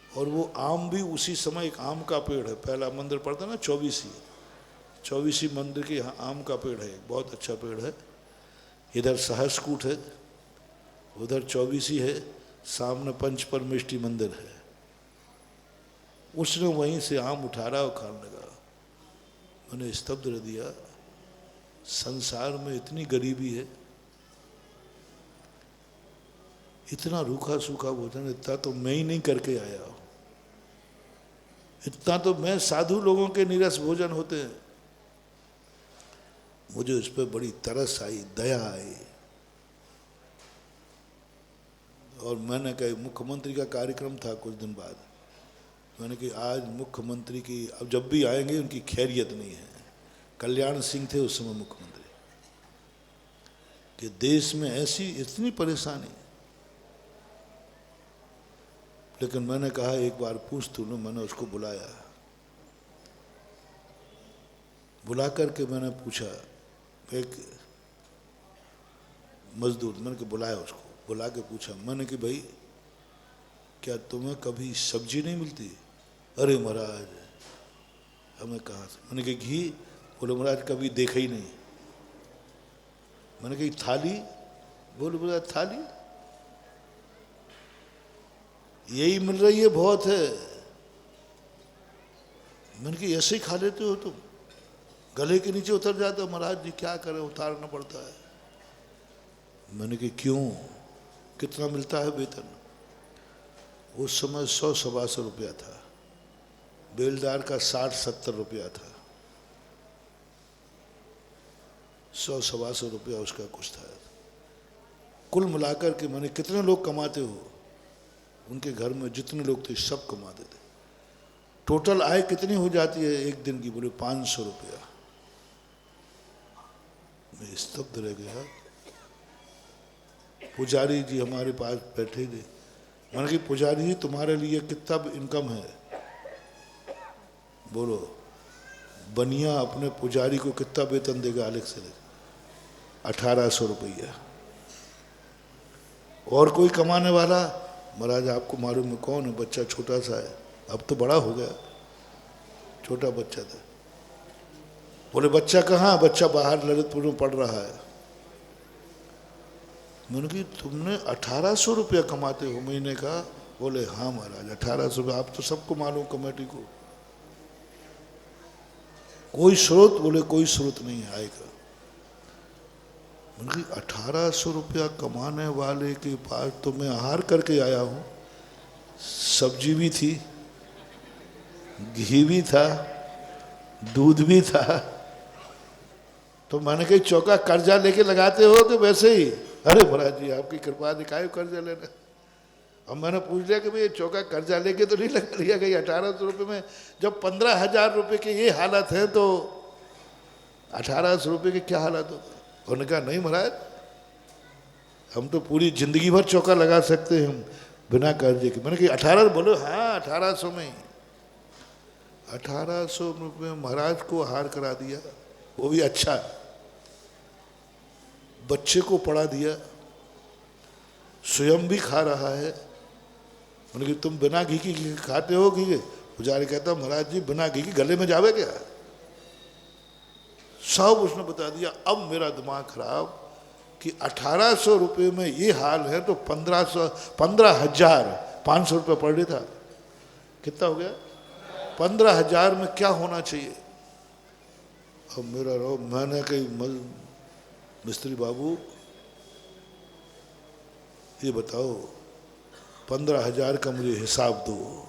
और वो आम भी उसी समय एक आम का पेड़ है, पहला मंदिर पड़ता है ना चौबीसी मंदिर के यहाँ आम का पेड़ है, एक बहुत अच्छा पेड़ है। इधर सहस्कूट है, उधर चौबीसी है, सामने पंचपरमेष्टि मंदिर है। उसने वहीं से आम उठा रहा और खाने लगा। मैंने स्तब्ध रह दिया, संसार में इतनी गरीबी है, इतना रूखा सूखा भोजन, इतना तो मैं ही नहीं करके आया हूं, इतना तो मैं साधु लोगों के नीरस भोजन होते हैं। मुझे इस पर बड़ी तरस आई, दया आई, और मैंने कहा मुख्यमंत्री का कार्यक्रम था कुछ दिन बाद, मैंने कहा आज मुख्यमंत्री की, अब जब भी आएंगे उनकी खैरियत नहीं है। कल्याण सिंह थे उस समय मुख्यमंत्री, कि देश में ऐसी इतनी परेशानी। लेकिन मैंने कहा एक बार पूछ तो लो। मैंने उसको बुलाया, बुला करके मैंने पूछा, एक मजदूर, मैंने कि बुलाया उसको, बुला के पूछा, मैंने कि भाई क्या तुम्हें कभी सब्जी नहीं मिलती? अरे महाराज हमें कहाँ से? मैंने कहा घी? बोले महाराज कभी देखा ही नहीं। मैंने कही थाली? बोले महाराज थाली यही मिल रही है, बहुत है। मैंने कहा ऐसे ही खा लेते हो तुम? गले के नीचे उतर जाते हो? महाराज जी क्या करें, उतारना पड़ता है। मैंने कहा क्यों, कितना मिलता है वेतन? उस समय 100-125 रुपया था, बेलदार का 60-70 रुपया था, 100-125 रुपया उसका कुछ था। कुल मिलाकर के मैंने कितने लोग कमाते हो? उनके घर में जितने लोग थे सब कमाते थे। टोटल आय कितनी हो जाती है एक दिन की? बोले 500 रुपया। मैं स्तब्ध रह गया। पुजारी जी हमारे पास बैठे थे। मैंने कहा पुजारी जी तुम्हारे लिए कितना इनकम है? बोलो। बनिया अपने पुजारी को कितना वेतन देगा अलग से? 1800 रुपया। और कोई कमाने वाला? महाराज आपको मालूम है कौन है? बच्चा छोटा सा है, अब तो बड़ा हो गया, छोटा बच्चा था। बोले बच्चा कहाँ? बच्चा बाहर ललितपुर में पढ़ रहा है। मैंने कहा तुमने 1800 रुपया कमाते हो महीने का? बोले हाँ महाराज 1800 रुपया। आप तो सबको मालूम कमेटी को। कोई स्रोत? बोले कोई स्रोत नहीं है आय का। मैंने कहा 1800 रुपया कमाने वाले के पास तो मैं आहार करके आया हूँ, सब्जी भी थी, घी भी था, दूध भी था। तो मैंने कहा चौका कर्जा लेके लगाते हो कि वैसे ही? अरे महाराज जी आपकी कृपा दिखाए कर्जा लेना। अब मैंने पूछ लिया कि भाई चौका कर्जा लेके तो नहीं लगा लिया गई 1800 रुपये में? जब 15,000 रुपये के ये हालत है तो 1800 रुपये के क्या हालत होता है? उन्होंने कहा नहीं महाराज हम तो पूरी जिंदगी भर चौका लगा सकते हैं हम बिना कर्जे के। मैंने कहा 1800? बोलो हाँ 1800 में ही। 1800 रुपये महाराज को आहार करा दिया, वो भी अच्छा, बच्चे को पढ़ा दिया, स्वयं भी खा रहा है। मैंने कहा तुम बिना घी की खाते हो घी? पुजारी कहता महाराज जी बिना घी की गले में जावे क्या? सब उसने बता दिया। अब मेरा दिमाग खराब कि 1800 रुपये में ये हाल है तो 15,500 रुपये पर डे था। कितना हो गया? 15,000 में क्या होना चाहिए? अब मेरा रो, मैंने कही मिस्त्री बाबू ये बताओ 15,000 का मुझे हिसाब दो।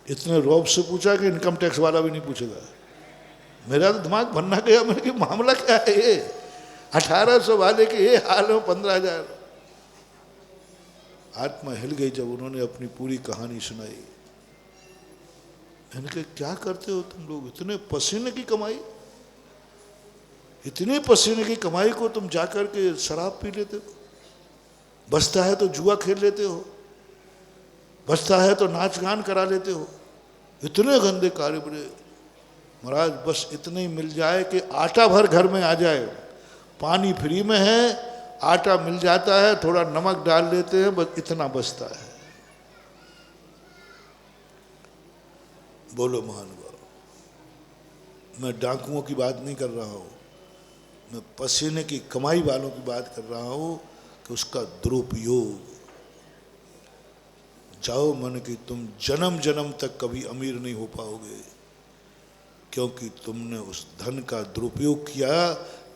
इतने रौब से पूछा कि इनकम टैक्स वाला भी नहीं पूछेगा। मेरा तो दिमाग बनना गया। मैंने कि मामला क्या है ये? 1800 वाले के ये हाल है, 15,000। आत्मा हिल गई जब उन्होंने अपनी पूरी कहानी सुनाई। मैंने कहा क्या करते हो तुम लोग? इतने पसीने की कमाई, इतने पसीने की कमाई को तुम जाकर के शराब पी लेते हो, बचता है तो जुआ खेल लेते हो, बचता है तो नाच गान करा लेते हो। इतने गंदे कार्य बड़े। महाराज बस इतने ही मिल जाए कि आटा भर घर में आ जाए, पानी फ्री में है, आटा मिल जाता है, थोड़ा नमक डाल लेते हैं, बस इतना बचता है। बोलो महानुभाव, मैं डाकुओं की बात नहीं कर रहा हूँ, मैं पसीने की कमाई वालों की बात कर रहा हूँ कि उसका दुरुपयोग। जाओ मन कि तुम जन्म जन्म तक कभी अमीर नहीं हो पाओगे, क्योंकि तुमने उस धन का दुरुपयोग किया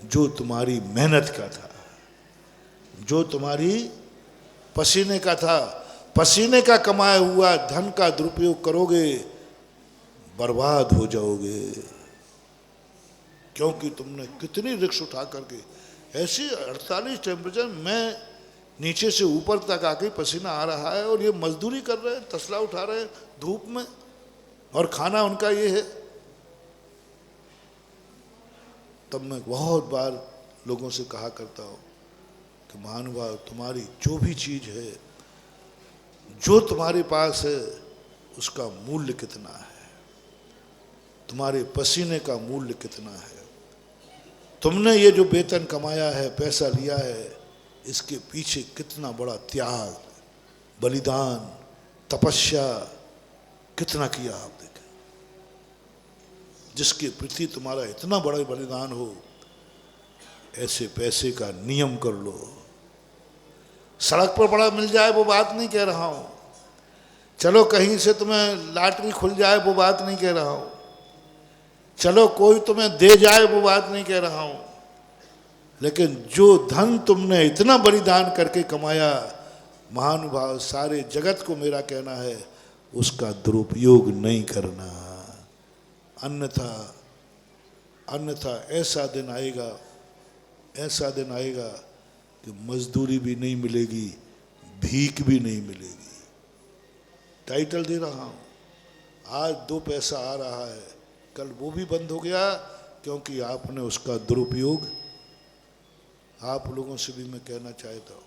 जो तुम्हारी मेहनत का था, जो तुम्हारी पसीने का था। पसीने का कमाया हुआ धन का दुरुपयोग करोगे, बर्बाद हो जाओगे। क्योंकि तुमने कितनी रिक्स उठा करके, ऐसी 48 टेम्परेचर में नीचे से ऊपर तक आके पसीना आ रहा है, और ये मजदूरी कर रहे हैं, तसला उठा रहे हैं धूप में, और खाना उनका ये है। तब मैं बहुत बार लोगों से कहा करता हूँ कि महानुभाव, तुम्हारी जो भी चीज़ है, जो तुम्हारे पास है, उसका मूल्य कितना है, तुम्हारे पसीने का मूल्य कितना है, तुमने ये जो वेतन कमाया है, पैसा लिया है, इसके पीछे कितना बड़ा त्याग, बलिदान, तपस्या कितना किया आप देखें। जिसके प्रति तुम्हारा इतना बड़ा बलिदान हो, ऐसे पैसे का नियम कर लो। सड़क पर बड़ा मिल जाए वो बात नहीं कह रहा हूँ, चलो कहीं से तुम्हें लॉटरी खुल जाए वो बात नहीं कह रहा हूँ, चलो कोई तुम्हें दे जाए वो बात नहीं कह रहा हूँ, लेकिन जो धन तुमने इतना बलिदान करके कमाया, महानुभाव, सारे जगत को मेरा कहना है उसका दुरुपयोग नहीं करना। अन्यथा अन्यथा ऐसा दिन आएगा, ऐसा दिन आएगा कि मजदूरी भी नहीं मिलेगी, भीख भी नहीं मिलेगी। टाइटल दे रहा हूँ, आज 2 पैसा आ रहा है, कल वो भी बंद हो गया, क्योंकि आपने उसका दुरुपयोग। आप लोगों से भी मैं कहना चाहता हूँ,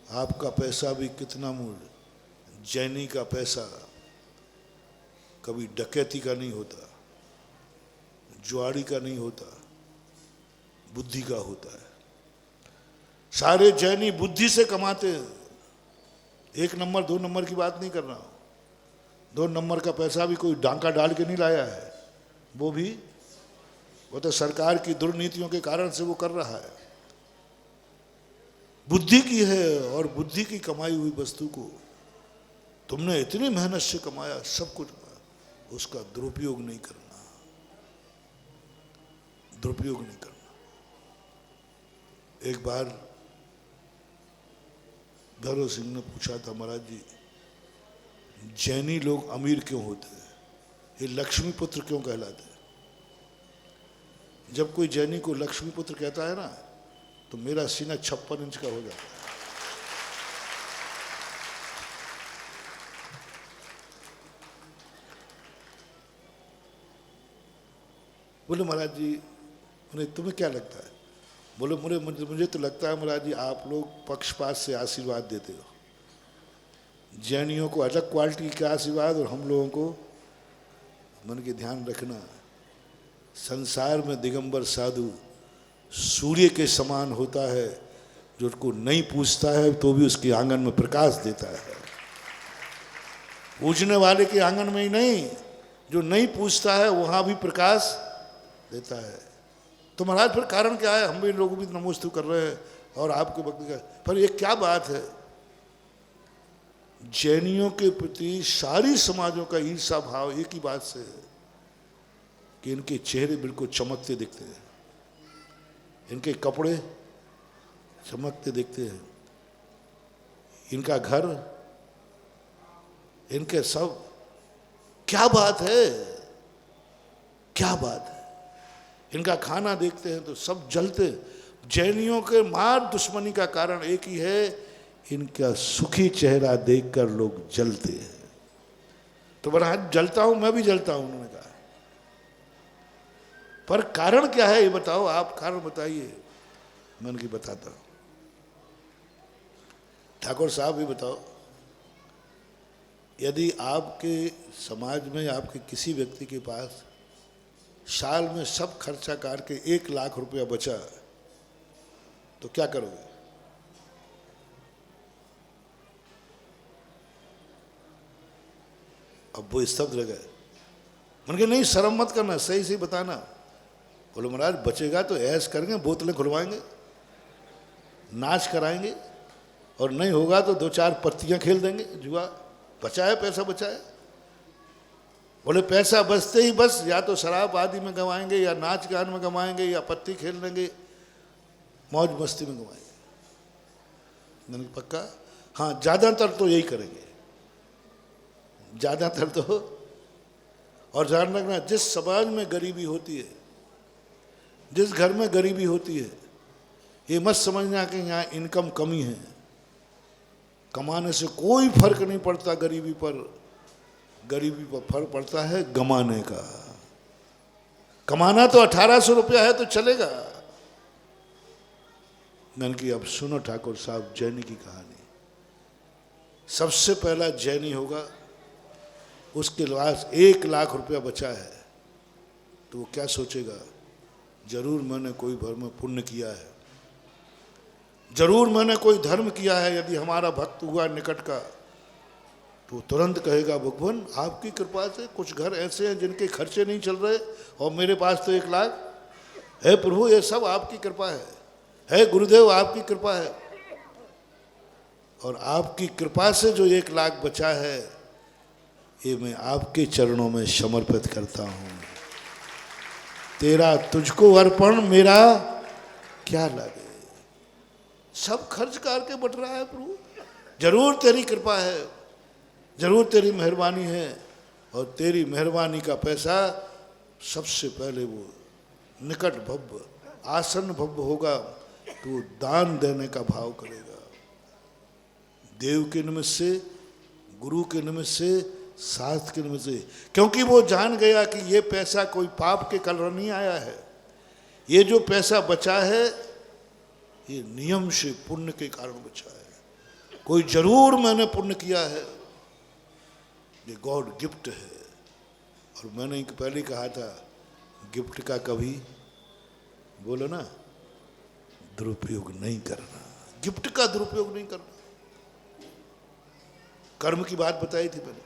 आपका पैसा भी कितना मूल्य। जैनी का पैसा कभी डकैती का नहीं होता, जुआड़ी का नहीं होता, बुद्धि का होता है। सारे जैनी बुद्धि से कमाते हैं। 1 नंबर 2 नंबर की बात नहीं कर रहा हूँ। 2 नंबर का पैसा भी कोई डांका डाल के नहीं लाया है, वो तो सरकार की दुर्नीतियों के कारण से वो कर रहा है। बुद्धि की है, और बुद्धि की कमाई हुई वस्तु को तुमने इतनी मेहनत से कमाया, सब कुछ, उसका दुरुपयोग नहीं करना, दुरुपयोग नहीं करना। एक बार भैरव सिंह ने पूछा था, महाराज जी, जैनी लोग अमीर क्यों होते हैं, ये लक्ष्मी पुत्र क्यों कहलाते हैं? जब कोई जैनी को लक्ष्मी पुत्र कहता है ना, तो मेरा सीना 56 इंच का हो जाता है। बोले महाराज जी, तुम्हें क्या लगता है? बोले मुझे तो लगता है महाराज जी, आप लोग पक्षपात से आशीर्वाद देते हो। जैनियों को अलग क्वालिटी का आशीर्वाद, और हम लोगों को। मन के ध्यान रखना, संसार में दिगंबर साधु सूर्य के समान होता है, जो उसको नहीं पूजता है तो भी उसके आंगन में प्रकाश देता है। पूजने वाले के आंगन में ही नहीं, जो नहीं पूजता है वहां भी प्रकाश देता है। तो महाराज फिर कारण क्या है? हम भी लोग भी नमोस्तु कर रहे हैं और आपके भक्ति का, पर ये क्या बात है? जैनियों के प्रति सारी समाजों का ईर्षा भाव एक ही बात से है कि इनके चेहरे बिल्कुल चमकते दिखते हैं, इनके कपड़े चमकते दिखते हैं, इनका घर, इनके सब। क्या बात है, क्या बात है? इनका खाना देखते हैं तो सब जलते। जैनियों के मार दुश्मनी का कारण एक ही है, इनका सुखी चेहरा देखकर लोग जलते हैं। तो बड़ा जलता हूं, मैं भी जलता हूं, उन्होंने कहा। पर कारण क्या है ये बताओ, आप कारण बताइए, मैं उनकी बताता हूं। ठाकुर साहब भी बताओ, यदि आपके समाज में आपके किसी व्यक्ति के पास साल में सब खर्चा करके 1 लाख रुपया बचा, तो क्या करोगे? अब वो स्तब्ध रह गए। मैंने कहा नहीं शर्म मत करना, सही सही बताना। बोले महाराज बचेगा तो ऐश करेंगे, बोतलें खुलवाएंगे, नाच कराएंगे, और नहीं होगा तो 2-4 पत्तियां खेल देंगे जुआ। बचा है पैसा, बचा है। बोले पैसा बचते ही बस या तो शराब आदि में गंवाएंगे, या नाच गान में गंवाएंगे, या पत्ती खेल लेंगे, मौज मस्ती में गंवाएंगे। मैंने कहा पक्का? हाँ ज़्यादातर तो यही करेंगे, ज़्यादातर तो। और ध्यान रखना, जिस समाज में गरीबी होती है, जिस घर में गरीबी होती है, ये मत समझना कि यहाँ इनकम कमी है। कमाने से कोई फर्क नहीं पड़ता गरीबी पर। गरीबी पर फर्क पड़ता है गमाने का। कमाना तो 1800 रुपया है तो चलेगा। मैंने कि अब सुनो ठाकुर साहब जैनी की कहानी। सबसे पहला जैनी होगा, उसके पास 1 लाख रुपया बचा है, तो वो क्या सोचेगा? जरूर मैंने कोई धर्म पुण्य किया है, जरूर मैंने कोई धर्म किया है। यदि हमारा भक्त हुआ निकट का, तो तुरंत कहेगा भगवान आपकी कृपा से कुछ घर ऐसे हैं जिनके खर्चे नहीं चल रहे, और मेरे पास तो 1 लाख है। प्रभु ये सब आपकी कृपा है गुरुदेव आपकी कृपा है। और आपकी कृपा से जो 1 लाख बचा है, ये मैं आपके चरणों में समर्पित करता हूँ। तेरा तुझको अर्पण मेरा क्या लगे। सब खर्च करके बट रहा है प्रभु। जरूर तेरी कृपा है, जरूर तेरी मेहरबानी है, और तेरी मेहरबानी का पैसा सबसे पहले वो निकट भव्य आसन भव्य होगा, तो दान देने का भाव करेगा। देव के निमित्त से, गुरु के निमित्त से, शास्त्र के निमित्त से। क्योंकि वो जान गया कि ये पैसा कोई पाप के कारण नहीं आया है। ये जो पैसा बचा है, ये नियम से पुण्य के कारण बचा है। कोई जरूर मैंने पुण्य किया है, ये गॉड गिफ्ट है। और मैंने पहले कहा था, गिफ्ट का कभी बोलो ना दुरुपयोग नहीं करना, गिफ्ट का दुरुपयोग नहीं करना। कर्म की बात बताई थी मैंने।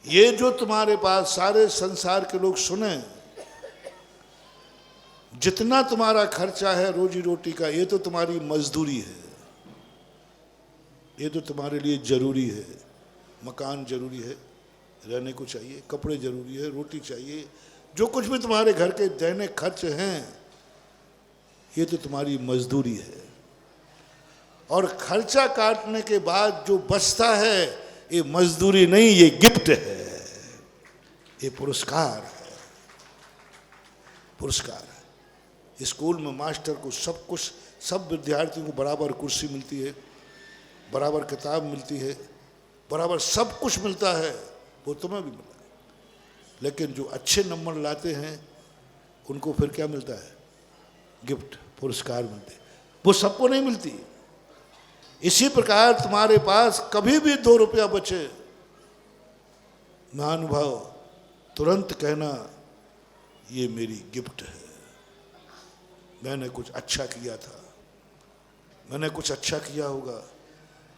ये जो तुम्हारे पास सारे संसार के लोग सुने, जितना तुम्हारा खर्चा है रोजी रोटी का, ये तो तुम्हारी मजदूरी है, ये तो तुम्हारे लिए जरूरी है। मकान जरूरी है, रहने को चाहिए, कपड़े जरूरी है, रोटी चाहिए, जो कुछ भी तुम्हारे घर के दैनिक खर्च हैं, ये तो तुम्हारी मजदूरी है। और खर्चा काटने के बाद जो बचता है, ये मजदूरी नहीं, ये गिफ्ट है, ये पुरस्कार है, पुरस्कार है। स्कूल में मास्टर को सब कुछ, सब विद्यार्थियों को बराबर कुर्सी मिलती है, बराबर किताब मिलती है, बराबर सब कुछ मिलता है, वो तुम्हें भी मिला है। लेकिन जो अच्छे नंबर लाते हैं उनको फिर क्या मिलता है? गिफ्ट, पुरस्कार मिलते, वो सबको नहीं मिलती। इसी प्रकार तुम्हारे पास कभी भी 2 रुपया बचे, महानुभाव तुरंत कहना ये मेरी गिफ्ट है। मैंने कुछ अच्छा किया था, मैंने कुछ अच्छा किया होगा,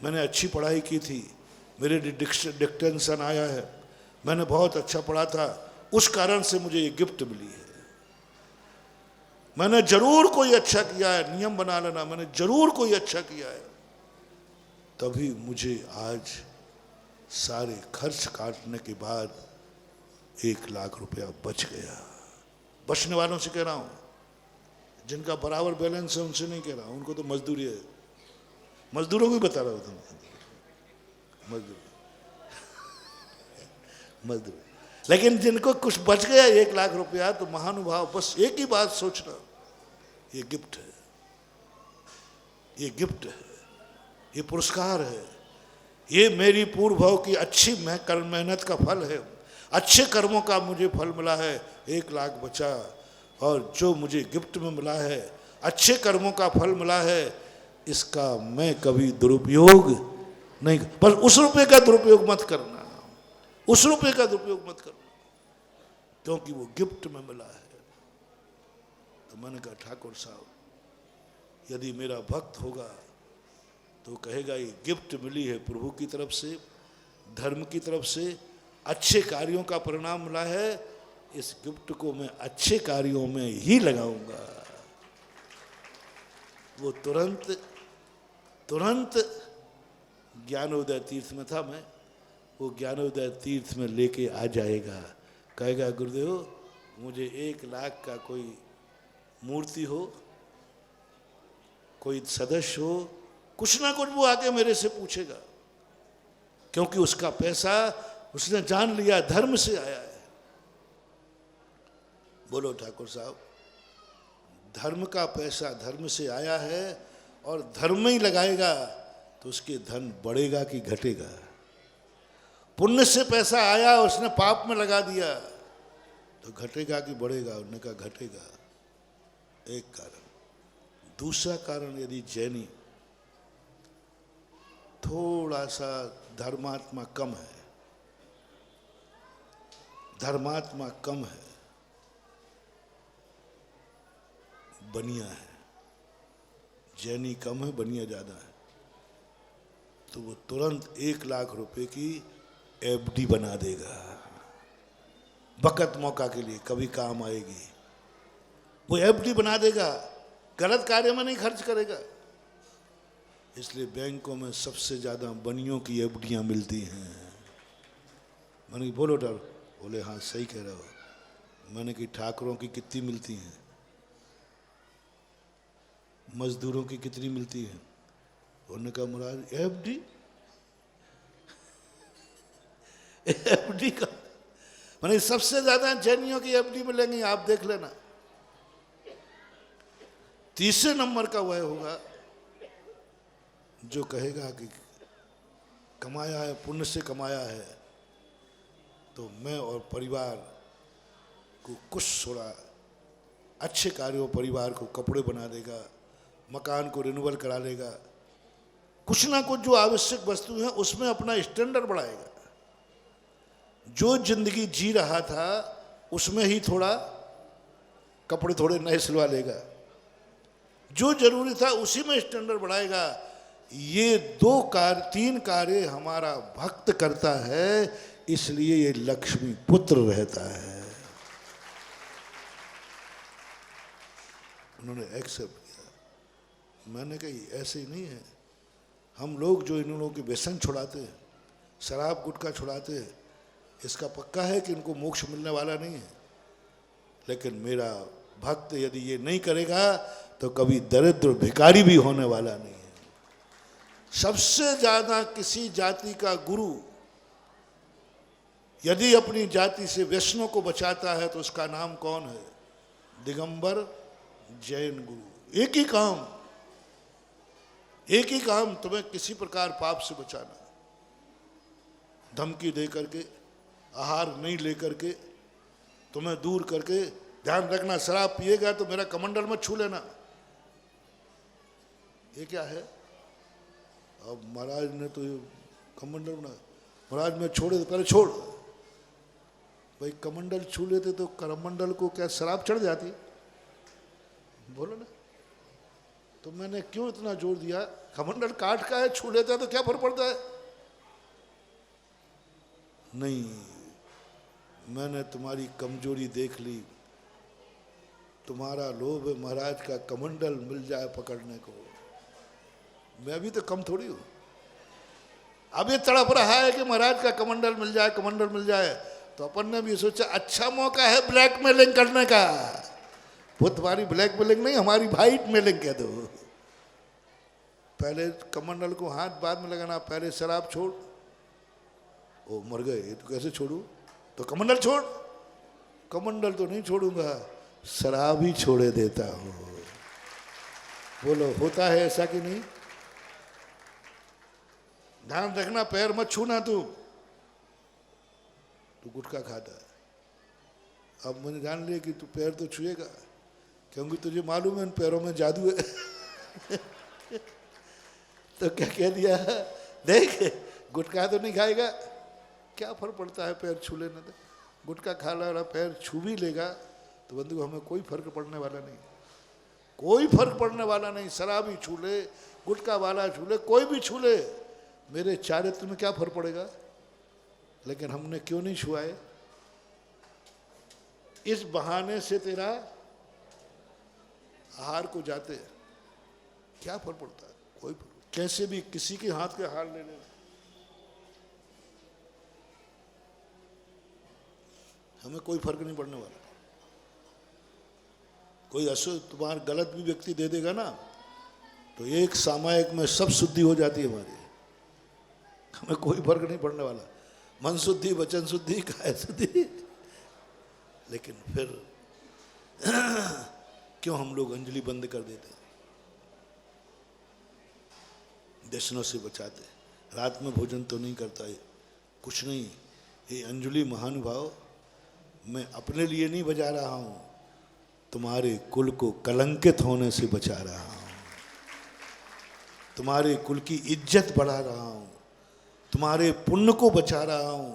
मैंने अच्छी पढ़ाई की थी, मेरे डिक्टेंशन आया है, मैंने बहुत अच्छा पढ़ा था, उस कारण से मुझे ये गिफ्ट मिली है। मैंने जरूर कोई अच्छा किया है, नियम बना लेना, मैंने जरूर कोई अच्छा किया है, तभी मुझे आज सारे खर्च काटने के बाद 1 लाख रुपया बच गया। बचने वालों से कह रहा हूँ, जिनका बराबर बैलेंस है उनसे नहीं कह रहा हूँ, उनको तो मजदूरी है। मजदूरों को भी बता रहा हूँ तुम, मजदूर मजदूर। लेकिन जिनको कुछ बच गया 1 लाख रुपया, तो महानुभाव बस एक ही बात सोचना, ये गिफ्ट है, ये गिफ्ट है, ये पुरस्कार है, ये मेरी पूर्व भाव की अच्छी मेहनत का फल है, अच्छे कर्मों का मुझे फल मिला है। 1 लाख बचा, और जो मुझे गिफ्ट में मिला है, अच्छे कर्मों का फल मिला है, इसका मैं कभी दुरुपयोग नहीं। बस उस रुपये का दुरुपयोग मत करना, उस रुपये का दुरुपयोग मत करना, क्योंकि वो गिफ्ट में मिला है। तो मैंने कहा ठाकुर साहब, यदि मेरा भक्त होगा तो कहेगा ये गिफ्ट मिली है प्रभु की तरफ से, धर्म की तरफ से, अच्छे कार्यों का परिणाम मिला है, इस गिफ्ट को मैं अच्छे कार्यों में ही लगाऊंगा। वो तुरंत ज्ञानोदय तीर्थ में था मैं, वो ज्ञानोदय तीर्थ में लेके आ जाएगा, कहेगा गुरुदेव मुझे 1 लाख का कोई मूर्ति हो, कोई सदस्य हो, कुछ ना कुछ वो आके मेरे से पूछेगा, क्योंकि उसका पैसा उसने जान लिया धर्म से आया है। बोलो ठाकुर साहब, धर्म का पैसा धर्म से आया है और धर्म में ही लगाएगा तो उसके धन बढ़ेगा कि घटेगा। पुण्य से पैसा आया उसने पाप में लगा दिया तो घटेगा कि बढ़ेगा? उन्होंने कहा घटेगा। एक कारण। दूसरा कारण, यदि जैनी थोड़ा सा धर्मात्मा कम है, धर्मात्मा कम है, बनिया है, जैनी कम है बनिया ज्यादा है, तो वो तुरंत 1 लाख रुपए की एफडी बना देगा, वक़्त मौका के लिए, कभी काम आएगी। वो एफडी बना देगा, गलत कार्य में नहीं खर्च करेगा। इसलिए बैंकों में सबसे ज़्यादा बनियों की एफडियाँ मिलती हैं। मैंने बोलो डर, बोले हाँ सही कह रहे हो। मैंने कि ठाकुरों की कितनी मिलती हैं, मजदूरों की कितनी मिलती है? उन्होंने कहा मुराद एफडी एफडी का मैंने सबसे ज्यादा जैनियों की एफडी मिलेंगी, आप देख लेना। तीसरे नंबर का वह होगा जो कहेगा कि कमाया है, पुण्य से कमाया है, तो मैं और परिवार को कुछ थोड़ा अच्छे कार्यों, परिवार को कपड़े बना देगा, मकान को रिन्यूअल करा लेगा, कुछ ना कुछ जो आवश्यक वस्तु है उसमें अपना स्टैंडर्ड बढ़ाएगा। जो जिंदगी जी रहा था उसमें ही थोड़ा कपड़े थोड़े नए सिलवा लेगा, जो जरूरी था उसी में स्टैंडर्ड बढ़ाएगा। ये 3 कार्य हमारा भक्त करता है, इसलिए ये लक्ष्मी पुत्र रहता है। उन्होंने एक्सेप्ट किया। मैंने कहा ऐसे ही नहीं है, हम लोग जो इन लोगों के व्यसन छुड़ाते हैं, शराब गुटखा छुड़ाते हैं, इसका पक्का है कि इनको मोक्ष मिलने वाला नहीं है। लेकिन मेरा भक्त यदि ये नहीं करेगा तो कभी दरिद्र भिखारी भी होने वाला नहीं है। सबसे ज्यादा किसी जाति का गुरु यदि अपनी जाति से व्यसनों को बचाता है तो उसका नाम कौन है? दिगंबर जैन गुरु। एक ही काम तुम्हें किसी प्रकार पाप से बचाना, धमकी दे करके, आहार नहीं लेकर के, तुम्हें दूर करके, ध्यान रखना शराब पिएगा तो मेरा कमंडल मत छू लेना। ये क्या है? अब महाराज ने तो कमंडल बना, महाराज मैं छोड़े तो पहले छोड़। भाई कमंडल छू लेते तो करमंडल को क्या शराब चढ़ जाती? बोलो ना। तो मैंने क्यों इतना जोर दिया? कमंडल काट का है, छू लेता है तो क्या फर्क पड़ता है? नहीं, मैंने तुम्हारी कमजोरी देख ली, तुम्हारा लोभ है महाराज का कमंडल मिल जाए पकड़ने को। मैं भी तो कम थोड़ी हूं। अब ये तड़प रहा है कि महाराज का कमंडल मिल जाए, कमंडल मिल जाए, तो अपन ने भी सोचा अच्छा मौका है ब्लैकमेलिंग करने का। वो तुम्हारी ब्लैकमेलिंग नहीं, हमारी वाइट मेलिंग कह दो। पहले कमंडल को हाथ बाद में लगाना, पहले शराब छोड़। ओ मर गए, ये तो कैसे छोड़ू? तो कमंडल छोड़। कमंडल तो नहीं छोड़ूंगा, शराब ही छोड़े देता हूं। बोलो होता है ऐसा कि नहीं? ध्यान रखना, पैर मत छूना। तू गुटखा खाता है। अब मैंने जान लिया कि तू पैर तो छुएगा, क्योंकि तुझे मालूम है इन पैरों में जादू है। तो क्या कह दिया, देख गुटखा तो नहीं खाएगा, क्या फर्क पड़ता है पैर छू लेने। तो गुटखा खा ला, पैर छू भी लेगा तो बंधु हमें कोई फर्क पड़ने वाला नहीं, कोई फर्क पड़ने वाला नहीं। शराबी छू ले, गुटखा वाला छू ले, कोई भी छू ले, मेरे चारित्र में क्या फर्क पड़ेगा? लेकिन हमने क्यों नहीं छुआए? इस बहाने से तेरा आहार को जाते, क्या फर्क पड़ता है? कोई फर्क। कैसे भी किसी के हाथ के हार ले ले, हमें कोई फर्क नहीं पड़ने वाला। कोई तुम्हारा गलत भी व्यक्ति दे देगा ना, तो एक सामायिक में सब शुद्धि हो जाती है हमारी, हमें कोई फर्क नहीं पड़ने वाला। मन शुद्धि, वचन शुद्धि, काया शुद्धि। लेकिन फिर क्यों हम लोग अंजलि बंद कर देते, व्यसनों से बचाते, रात में भोजन तो नहीं करता है, कुछ नहीं। ये अंजलि महानुभाव मैं अपने लिए नहीं बजा रहा हूं, तुम्हारे कुल को कलंकित होने से बचा रहा हूं, तुम्हारे कुल की इज्जत बढ़ा रहा हूं, तुम्हारे पुण्य को बचा रहा हूं,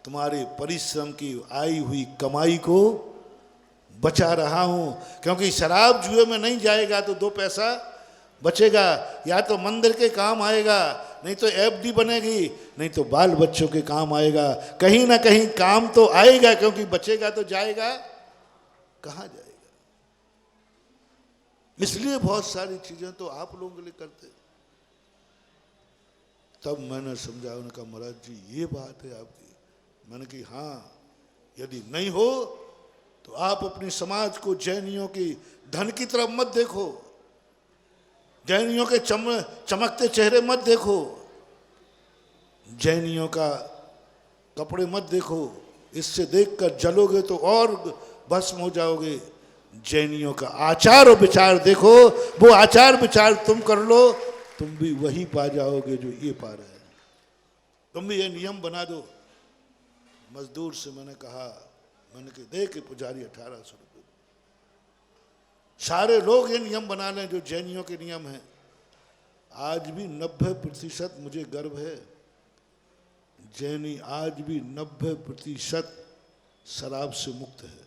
तुम्हारे परिश्रम की आई हुई कमाई को बचा रहा हूं। क्योंकि शराब जुए में नहीं जाएगा तो 2 पैसा बचेगा, या तो मंदिर के काम आएगा, नहीं तो एफडी बनेगी, नहीं तो बाल बच्चों के काम आएगा। कहीं ना कहीं काम तो आएगा, क्योंकि बचेगा तो जाएगा कहाँ जाएगा। इसलिए बहुत सारी चीजें तो आप लोगों के लिए करते। तब मैंने समझा, उनका महाराज जी ये बात है आपकी। मैंने कही हाँ, यदि नहीं हो तो आप अपनी समाज को जैनियों की धन की तरफ मत देखो, जैनियों के चमकते चेहरे मत देखो, जैनियों का कपड़े मत देखो, इससे देखकर जलोगे तो और भस्म हो जाओगे। जैनियों का आचार और विचार देखो, वो आचार विचार तुम कर लो, तुम भी वही पा जाओगे जो ये पा रहे हैं। तुम भी ये नियम बना दो। मजदूर से मैंने कहा, मैंने कहा दे के पुजारी 1800 रुपये, सारे लोग ये नियम बना लें जो जैनियों के नियम हैं। आज भी 90% मुझे गर्व है, जैनी आज भी 90% शराब से मुक्त है।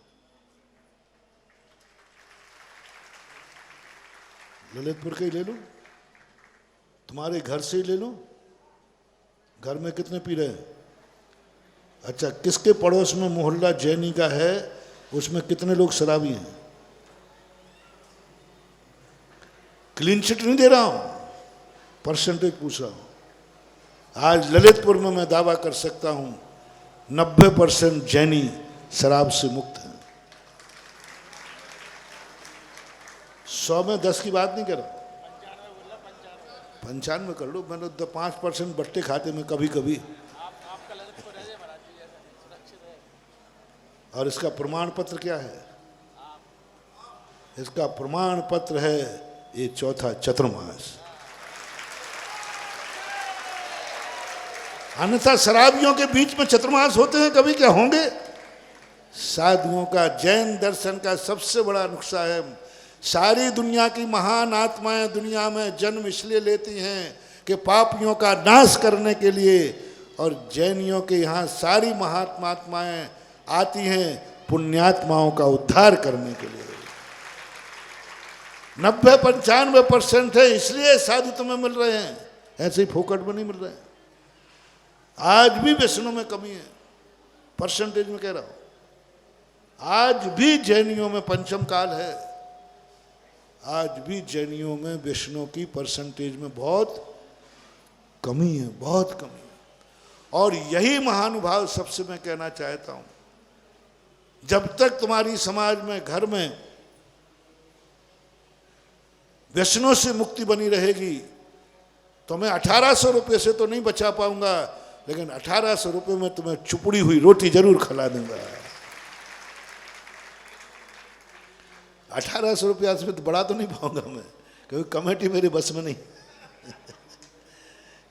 ललितपुर के ही ले लो, तुम्हारे घर से ही ले लो, घर में कितने पी रहे हैं? अच्छा, किसके पड़ोस में मोहल्ला जैनी का है, उसमें कितने लोग शराबी हैं? क्लीन चिट नहीं दे रहा हूं, परसेंटेज पूछ रहा हूं। आज ललितपुर में मैं दावा कर सकता हूं 90% जैनी शराब से मुक्त हैं। 100 में 10 की बात नहीं कर रहा, 95 कर लो। मैंने तो 5% बट्टे खाते में कभी कभी। और इसका प्रमाण पत्र क्या है? इसका प्रमाण पत्र है ये चौथा चतुर्मास। अन्यथा शराबियों के बीच में चतुर्मास होते हैं कभी, क्या होंगे? साधुओं का, जैन दर्शन का सबसे बड़ा नुक्सा है, सारी दुनिया की महान आत्माएं दुनिया में जन्म इसलिए लेती हैं कि पापियों का नाश करने के लिए, और जैनियों के यहाँ सारी महात्माएं आती हैं पुण्यात्माओं का उद्धार करने के लिए। 90-95% है, इसलिए साधु तुम्हें मिल रहे हैं, ऐसे ही फोकट में नहीं मिल रहे हैं। आज भी व्यसनों में कमी है, परसेंटेज में कह रहा हूं। आज भी जैनियों में पंचम काल है, आज भी जैनियों में व्यसनों की परसेंटेज में बहुत कमी है, बहुत कमी है। और यही महानुभाव सबसे मैं कहना चाहता हूं, जब तक तुम्हारी समाज में, घर में व्यसनों से मुक्ति बनी रहेगी, तो मैं 1800 रुपये से तो नहीं बचा पाऊंगा, लेकिन 1800 रुपये में तुम्हें चुपड़ी हुई रोटी जरूर खिला दूंगा। 1800 रुपया से तो बड़ा तो नहीं पाऊंगा मैं, क्योंकि कमेटी मेरे बस में नहीं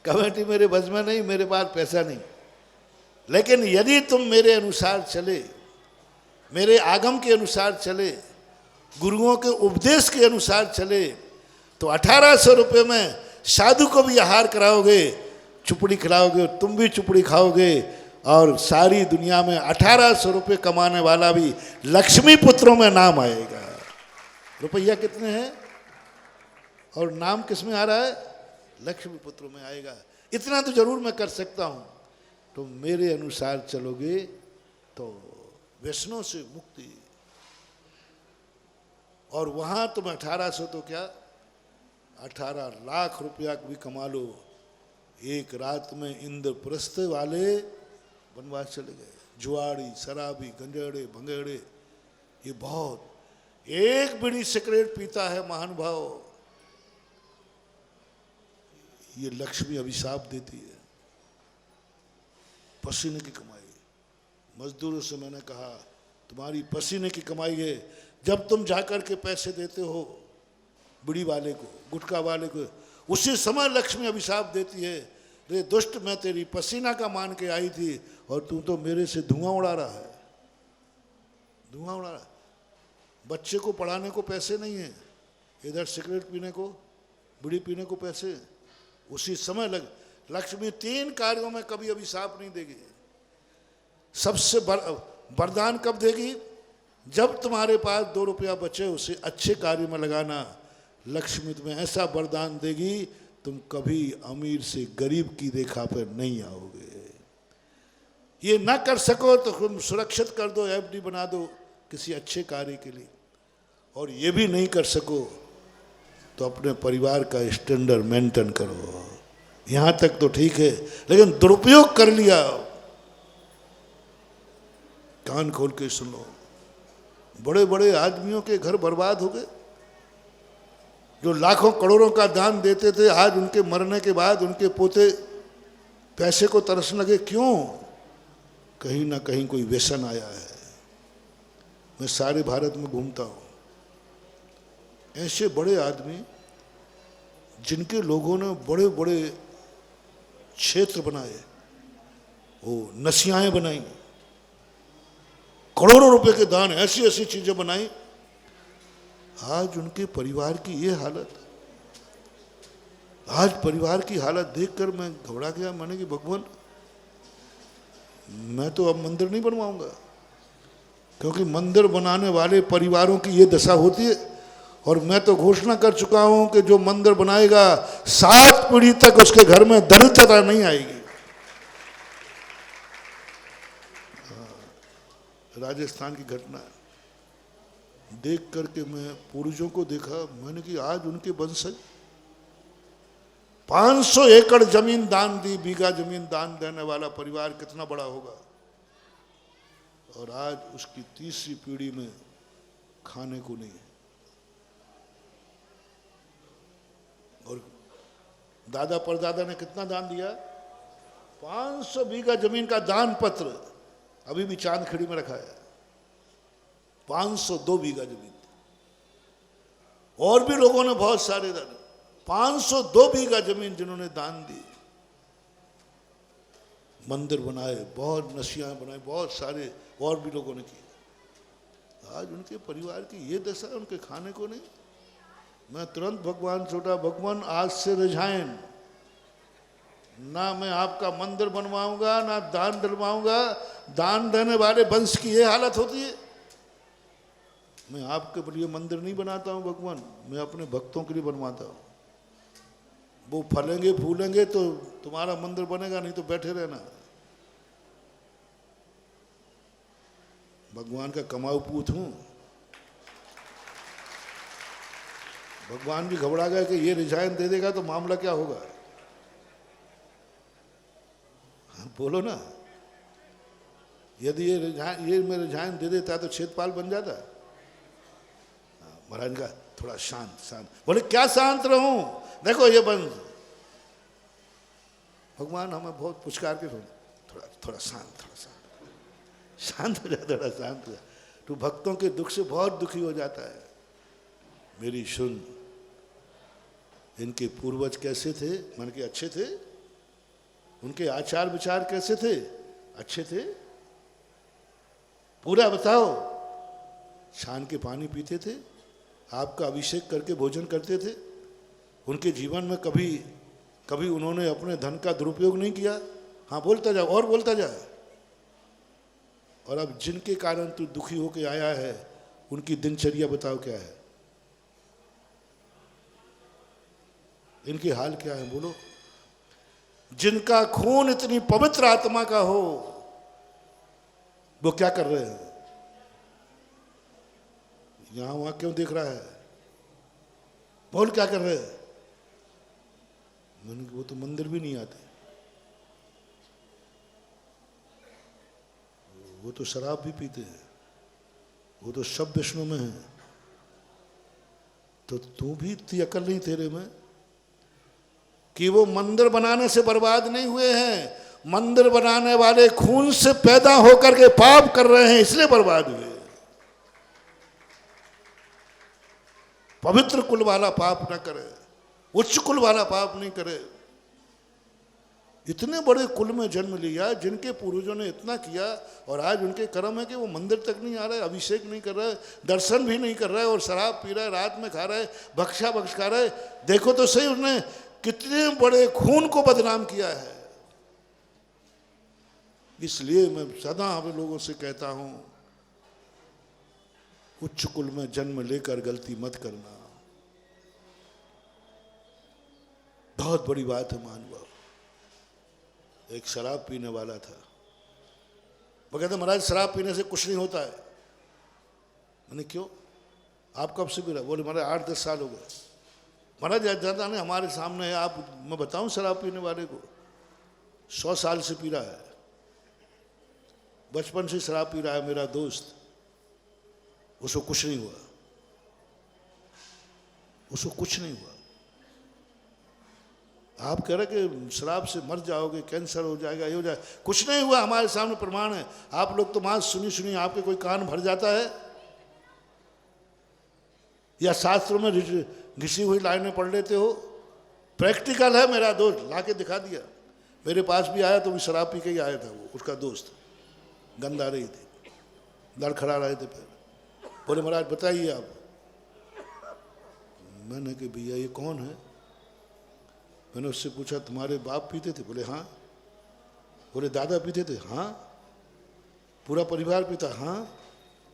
कमेटी मेरे बस में नहीं, मेरे पास पैसा नहीं। लेकिन यदि तुम मेरे अनुसार चले, मेरे आगम के अनुसार चले, गुरुओं के उपदेश के अनुसार चले, तो 1800 रुपये में साधु को भी आहार कराओगे, चुपड़ी खिलाओगे, तुम भी चुपड़ी खाओगे, और सारी दुनिया में 1800 रुपये कमाने वाला भी लक्ष्मी पुत्रों में नाम आएगा। रुपया कितने हैं और नाम किस में आ रहा है? लक्ष्मी पुत्रों में आएगा। इतना तो जरूर मैं कर सकता हूँ। तुम मेरे अनुसार चलोगे तो व्यसनों से मुक्ति। और वहां तुम 1800 तो क्या 18 लाख रुपया भी कमा लो, एक रात में इंद्रप्रस्थ वाले वनवास चले गए। जुआड़ी, शराबी, गंजेड़े, भंगेड़े, ये बहुत, एक बीड़ी सिगरेट पीता है महानुभाव, ये लक्ष्मी अभिशाप देती है। पसीने की कमाई, मजदूरों से मैंने कहा तुम्हारी पसीने की कमाई है, जब तुम जाकर के पैसे देते हो बीड़ी वाले को, गुटखा वाले को, उसी समय लक्ष्मी अभिशाप देती है, रे दुष्ट मैं तेरी पसीना का मान के आई थी और तू तो मेरे से धुआं उड़ा रहा है, धुआं उड़ा रहा है। बच्चे को पढ़ाने को पैसे नहीं है, इधर सिगरेट पीने को, बीड़ी पीने को पैसे, उसी समय लक्ष्मी 3 कार्यों में कभी अभिशाप नहीं देगी। सबसे वरदान कब देगी? जब तुम्हारे पास 2 रुपया बचे उसे अच्छे कार्य में लगाना। लक्ष्मी तुम्हें ऐसा वरदान देगी तुम कभी अमीर से गरीब की रेखा पर नहीं आओगे। ये ना कर सको तो तुम सुरक्षित कर दो, एफडी बना दो किसी अच्छे कार्य के लिए, और ये भी नहीं कर सको तो अपने परिवार का स्टैंडर्ड मेंटेन करो। यहां तक तो ठीक है, लेकिन दुरुपयोग कर लिया, कान खोल के सुनो, बड़े बड़े आदमियों के घर बर्बाद हो गए, जो लाखों करोड़ों का दान देते थे, आज उनके मरने के बाद उनके पोते पैसे को तरसने लगे। क्यों? कहीं ना कहीं कोई व्यसन आया है। मैं सारे भारत में घूमता हूँ, ऐसे बड़े आदमी जिनके लोगों ने बड़े बड़े क्षेत्र बनाए, वो नसियाएं बनाई, करोड़ों रुपए के दान, ऐसी ऐसी चीजें बनाई, आज उनके परिवार की ये हालत। आज परिवार की हालत देखकर मैं घबरा गया। मैंने कि भगवान, मैं तो अब मंदिर नहीं बनवाऊंगा, क्योंकि मंदिर बनाने वाले परिवारों की ये दशा होती है। और मैं तो घोषणा कर चुका हूं कि जो मंदिर बनाएगा 7 पीढ़ी तक उसके घर में दरिद्रता नहीं आएगी। राजस्थान की घटना देख करके मैं पूर्वजों को देखा, मैंने कि आज उनके वंशज 500 एकड़ जमीन दान दी, बीघा जमीन दान देने वाला परिवार कितना बड़ा होगा, और आज उसकी 3री पीढ़ी में खाने को नहीं। और दादा परदादा ने कितना दान दिया? 500 बीघा जमीन का दान पत्र अभी भी चांदखेड़ी में रखा है। 502 बीघा जमीन, और भी लोगों ने बहुत सारे दान, 502 बीघा जमीन जिन्होंने दान दी, मंदिर बनाए, बहुत नशियां बनाए, बहुत सारे और भी लोगों ने किए। आज उनके परिवार की ये दशा, उनके खाने को नहीं। मैं तुरंत भगवान छोटा, भगवान आज से रिजाइन, ना मैं आपका मंदिर बनवाऊंगा, ना दान डलवाऊंगा। दान देने वाले वंश की ये हालत होती है। मैं आपके लिए मंदिर नहीं बनाता हूं भगवान, मैं अपने भक्तों के लिए बनवाता हूं। वो फलेंगे फूलेंगे तो तुम्हारा मंदिर बनेगा, नहीं तो बैठे रहना। भगवान का कमाऊ पूत हूं। भगवान भी घबरा गया कि ये रिजाइन दे देगा तो मामला क्या होगा। बोलो ना, यदि ये मैं रिजाइन दे देता तो क्षेत्रपाल बन जाता। महाराज का थोड़ा शांत। बोले क्या शांत रहूं, देखो ये बंद। भगवान हमें बहुत पुचकार के थोड़ा शांत हो जा, थोड़ा शांत हो जा। तू भक्तों के दुख से बहुत दुखी हो जाता है। मेरी सुन, इनके पूर्वज कैसे थे? मन के अच्छे थे? उनके आचार विचार कैसे थे? अच्छे थे? पूरा बताओ। छान के पानी पीते थे, आपका अभिषेक करके भोजन करते थे। उनके जीवन में कभी उन्होंने अपने धन का दुरुपयोग नहीं किया। हाँ, बोलता जा और बोलता जा। और अब जिनके कारण तू दुखी होके आया है, उनकी दिनचर्या बताओ क्या है, इनके हाल क्या है, बोलो। जिनका खून इतनी पवित्र आत्मा का हो, वो क्या कर रहे हैं? यहां वहां क्यों देख रहा है? बोल क्या कर रहे हैं? मैंने कहा वो तो मंदिर भी नहीं आते, वो तो शराब भी पीते हैं, वो तो सब विष्णु में है। तो तू भी इतनी अकल नहीं तेरे में कि वो मंदिर बनाने से बर्बाद नहीं हुए हैं, मंदिर बनाने वाले खून से पैदा होकर के पाप कर रहे हैं, इसलिए बर्बाद हुए। पवित्र कुल वाला पाप ना करे, उच्च कुल वाला पाप नहीं करे। इतने बड़े कुल में जन्म लिया, जिनके पूर्वजों ने इतना किया, और आज उनके कर्म है कि वो मंदिर तक नहीं आ रहा है, अभिषेक नहीं कर रहा है, दर्शन भी नहीं कर रहा है, और शराब पी रहा है, रात में खा रहा है, भक्षा भक्ष खा रहा है। देखो तो सही, उसने कितने बड़े खून को बदनाम किया है। इसलिए मैं सदा आप लोगों से कहता हूं, उच्च कुल में जन्म लेकर गलती मत करना। बहुत बड़ी बात है मानव। एक शराब पीने वाला था, वो कहते महाराज शराब पीने से कुछ नहीं होता है। मैंने क्यों? आप कब से पी रहे? बोले महाराज 8-10 साल हो गए। महाराज ज्यादा नहीं, हमारे सामने है, आप मैं बताऊं शराब पीने वाले को 100 साल से पी रहा है, बचपन से शराब पी रहा है मेरा दोस्त, उसको कुछ नहीं हुआ, उसको कुछ नहीं हुआ। आप कह रहे कि शराब से मर जाओगे, कैंसर हो जाएगा, ये हो जाएगा, कुछ नहीं हुआ, हमारे सामने प्रमाण है। आप लोग तो मां सुनी सुनी आपके कोई कान भर जाता है, या शास्त्रों में घिसी हुई लाइनें पढ़ लेते हो? प्रैक्टिकल है। मेरा दोस्त ला के दिखा दिया, मेरे पास भी आया तो भी शराब पी के ही आया था। वो उसका दोस्त, गंद आ रही थी, लड़खड़ा रहे थे पैर। बोले महाराज बताइए आप। मैंने कहा भैया ये कौन है? मैंने उससे पूछा तुम्हारे बाप पीते थे? बोले हाँ। बोले दादा पीते थे? हाँ। पूरा परिवार पीता? हाँ।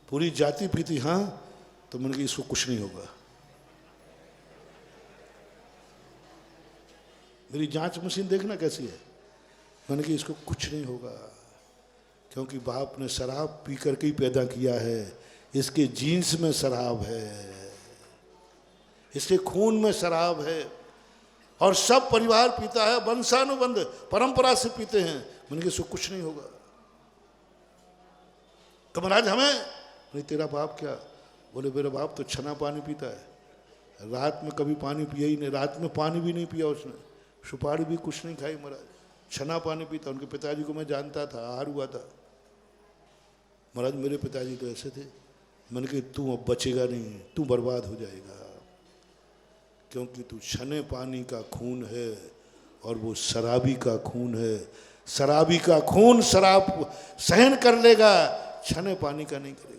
पूरी जाति पीती? हाँ। तो मैंने कहा इसको कुछ नहीं होगा। मेरी जांच मशीन देखना कैसी है। मैंने कहा इसको कुछ नहीं होगा, क्योंकि बाप ने शराब पी करके ही पैदा किया है, इसके जीन्स में शराब है, इसके खून में शराब है, और सब परिवार पीता है, वंशानुबंध परंपरा से पीते हैं। मैंने कहा इसको कुछ नहीं होगा। तो महाराज हमें नहीं, तेरा बाप क्या? बोले मेरा बाप तो छना पानी पीता है, रात में कभी पानी पिया ही नहीं, रात में पानी भी नहीं पिया उसने, सुपारी भी कुछ नहीं खाई महाराज, छना पानी पीता। उनके पिताजी को मैं जानता था, आहार हुआ था। महाराज मेरे पिताजी तो ऐसे थे। मैंने कहा तू अब बचेगा नहीं, तू बर्बाद हो जाएगा, क्योंकि तू छने पानी का खून है और वो शराबी का खून है। शराबी का खून शराब सहन कर लेगा, छने पानी का नहीं करेगा।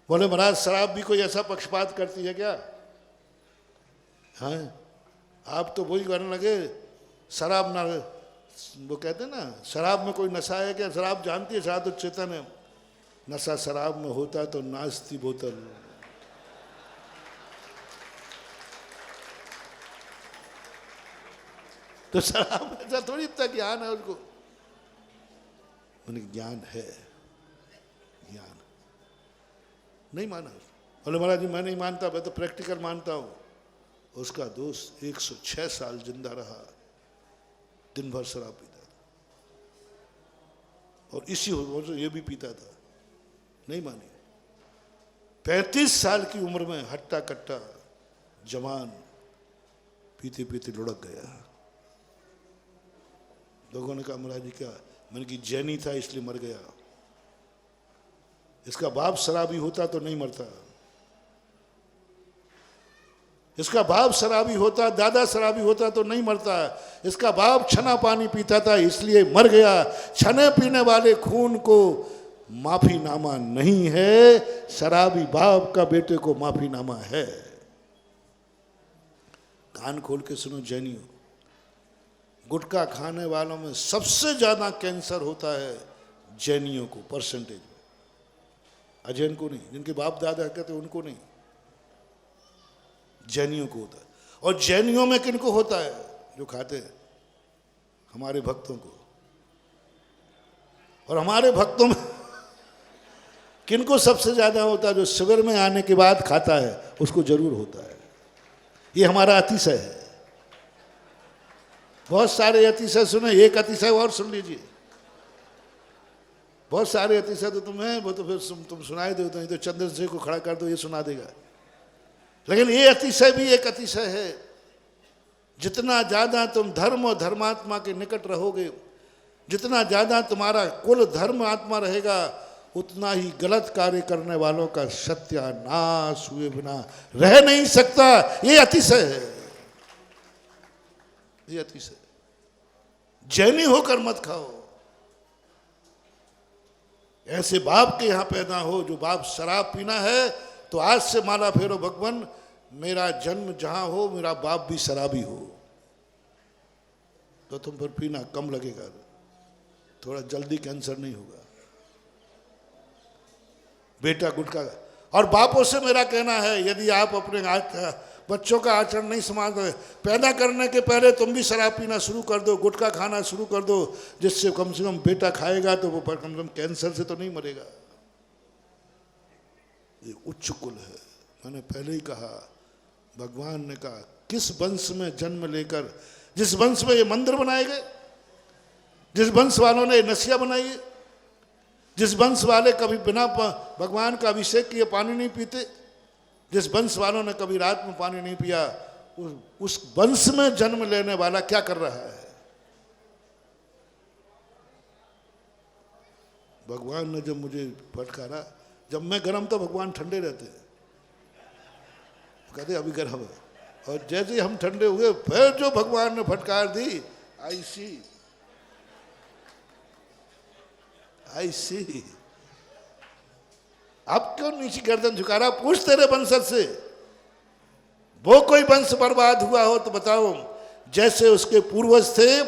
बोले महाराज शराब भी कोई ऐसा पक्षपात करती है क्या? हाँ, आप तो वही करने लगे, शराब ना, वो कहते ना शराब में कोई नशा है क्या? शराब जानती है, शराब तो चेतन है। नशा शराब में होता तो नाचती बोतल। तो शराब ऐसा थोड़ी इतना ज्ञान है उसको। उन्हें ज्ञान है, ज्ञान नहीं माना। बोले महाराज जी मैं नहीं मानता, मैं तो प्रैक्टिकल मानता हूँ। उसका दोस्त 106 साल जिंदा रहा, दिन भर शराब पीता था, और इसी वजह ये भी पीता था, नहीं मानी। 35 साल की उम्र में हट्टा कट्टा जवान पीते पीते लुढ़क गया। लोगों ने कहा महाराज जी क्या? मैंने कि जैनी था इसलिए मर गया। इसका बाप शराबी होता तो नहीं मरता, इसका बाप शराबी होता, दादा शराबी होता तो नहीं मरता। इसका बाप छना पानी पीता था इसलिए मर गया। छने पीने वाले खून को माफीनामा नहीं है, शराबी बाप का बेटे को माफीनामा है। कान खोल के सुनो जैनियों, गुटखा खाने वालों में सबसे ज्यादा कैंसर होता है जैनियों को, परसेंटेज में। अजैन को नहीं, जिनके बाप दादा कहते उनको नहीं, जैनियों को होता है। और जैनियों में किनको होता है? जो खाते हैं। हमारे भक्तों को। और हमारे भक्तों में किनको सबसे ज्यादा होता है? जो शिविर में आने के बाद खाता है उसको जरूर होता है। ये हमारा अतिशय है। बहुत सारे अतिशय सुने, एक अतिशय और सुन लीजिए। बहुत सारे अतिशय तो तुम्हें, वो तो फिर तुम सुनाई दो, तो चंद्रशेखर को खड़ा कर दो, ये सुना देगा। लेकिन ये अतिशय भी एक अतिशय है। जितना ज्यादा तुम धर्म और धर्मात्मा के निकट रहोगे, जितना ज्यादा तुम्हारा कुल धर्म आत्मा रहेगा, उतना ही गलत कार्य करने वालों का सत्यानाश हुए बिना रह नहीं सकता। ये अतिशय है, ये अतिशय। जैनी होकर मत खाओ। ऐसे बाप के यहां पैदा हो जो बाप शराब पीना है, तो आज से माला फेरो भगवान, मेरा जन्म जहां हो मेरा बाप भी शराबी हो, तो तुम फिर पीना कम लगेगा, थोड़ा जल्दी कैंसर नहीं होगा। बेटा गुटखा। और बापों से मेरा कहना है, यदि आप अपने बच्चों का आचरण नहीं संभाल रहे, पैदा करने के पहले तुम भी शराब पीना शुरू कर दो, गुटखा खाना शुरू कर दो, जिससे कम से कम बेटा खाएगा तो वो कम से कम कैंसर से तो नहीं मरेगा। ये उच्च कुल है। मैंने पहले ही कहा, भगवान ने कहा किस वंश में जन्म लेकर, जिस वंश में ये मंदिर बनाए गए, जिस वंश वालों ने नसिया बनाई है, जिस वंश वाले कभी बिना भगवान का अभिषेक किए पानी नहीं पीते, जिस वंश वालों ने कभी रात में पानी नहीं पिया, उस वंश में जन्म लेने वाला क्या कर रहा है? भगवान ने जब मुझे फटकारा, जब मैं गर्म तो भगवान ठंडे रहते हैं, कहते अभी गर्म है, और जैसे हम ठंडे हुए फिर जो भगवान ने फटकार दी, आई सी अब क्यों नीचे गर्दन झुका रहा? पूछ तेरे वंशज से, वो कोई वंश बर्बाद हुआ हो तो बताओ, जैसे उसके पूर्वज थे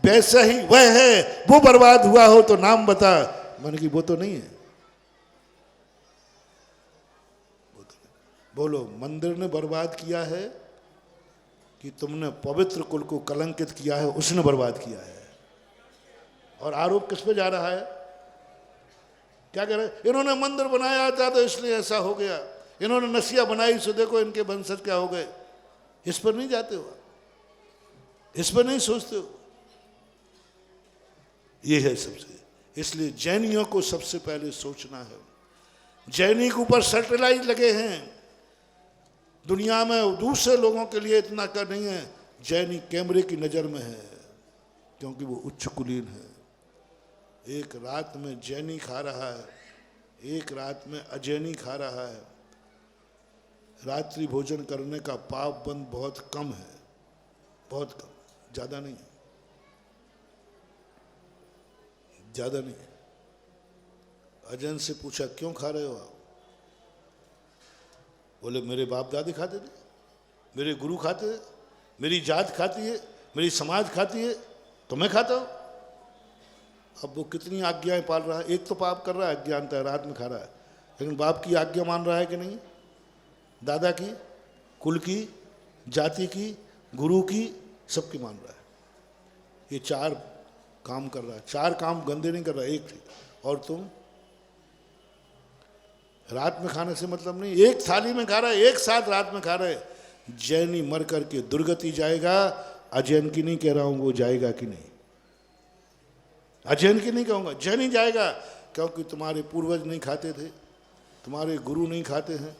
वैसा ही वह है, वो बर्बाद हुआ हो तो नाम बता। मैंने कि वो तो नहीं है। बोलो, मंदिर ने बर्बाद किया है कि तुमने पवित्र कुल को कलंकित किया है? उसने बर्बाद किया है। और आरोप किस पे जा रहा है? क्या कह रहे? इन्होंने मंदिर बनाया था तो इसलिए ऐसा हो गया, इन्होंने नसिया बनाई सो देखो इनके वंशज क्या हो गए। इस पर नहीं जाते हो, इस पर नहीं सोचते हो। ये है सबसे। इसलिए जैनियों को सबसे पहले सोचना है। जैनी के ऊपर सैटेलाइट लगे हैं, दुनिया में दूसरे लोगों के लिए इतना कर नहीं है। जैनी कैमरे की नजर में है, क्योंकि वो उच्च कुलीन है। एक रात में जैनी खा रहा है, एक रात में अजैनी खा रहा है। रात्रि भोजन करने का पाप बंद बहुत कम है, बहुत कम, ज्यादा नहीं, ज्यादा नहीं। अजैन से पूछा क्यों खा रहे हो आप? बोले मेरे बाप दादी खाते थे, मेरे गुरु खाते थे, मेरी जात खाती है, मेरी समाज खाती है, तो मैं खाता हूं। अब वो कितनी आज्ञाएं पाल रहा है। एक तो पाप कर रहा है, अज्ञानता है, रात में खा रहा है, लेकिन बाप की आज्ञा मान रहा है कि नहीं? दादा की, कुल की, जाति की, गुरु की, सबकी मान रहा है। ये चार काम कर रहा है। चार काम गंदे नहीं कर रहा है, एक ठीक। और तुम रात में खाने से मतलब नहीं, एक थाली में खा रहा है, एक साथ रात में खा रहे। जैनी मर करके दुर्गति जाएगा, अजैन की नहीं कह रहा हूं वो जाएगा कि नहीं, अजैन की नहीं कहूँगा, जैनी जाएगा। क्योंकि तुम्हारे पूर्वज नहीं खाते थे, तुम्हारे गुरु नहीं खाते हैं,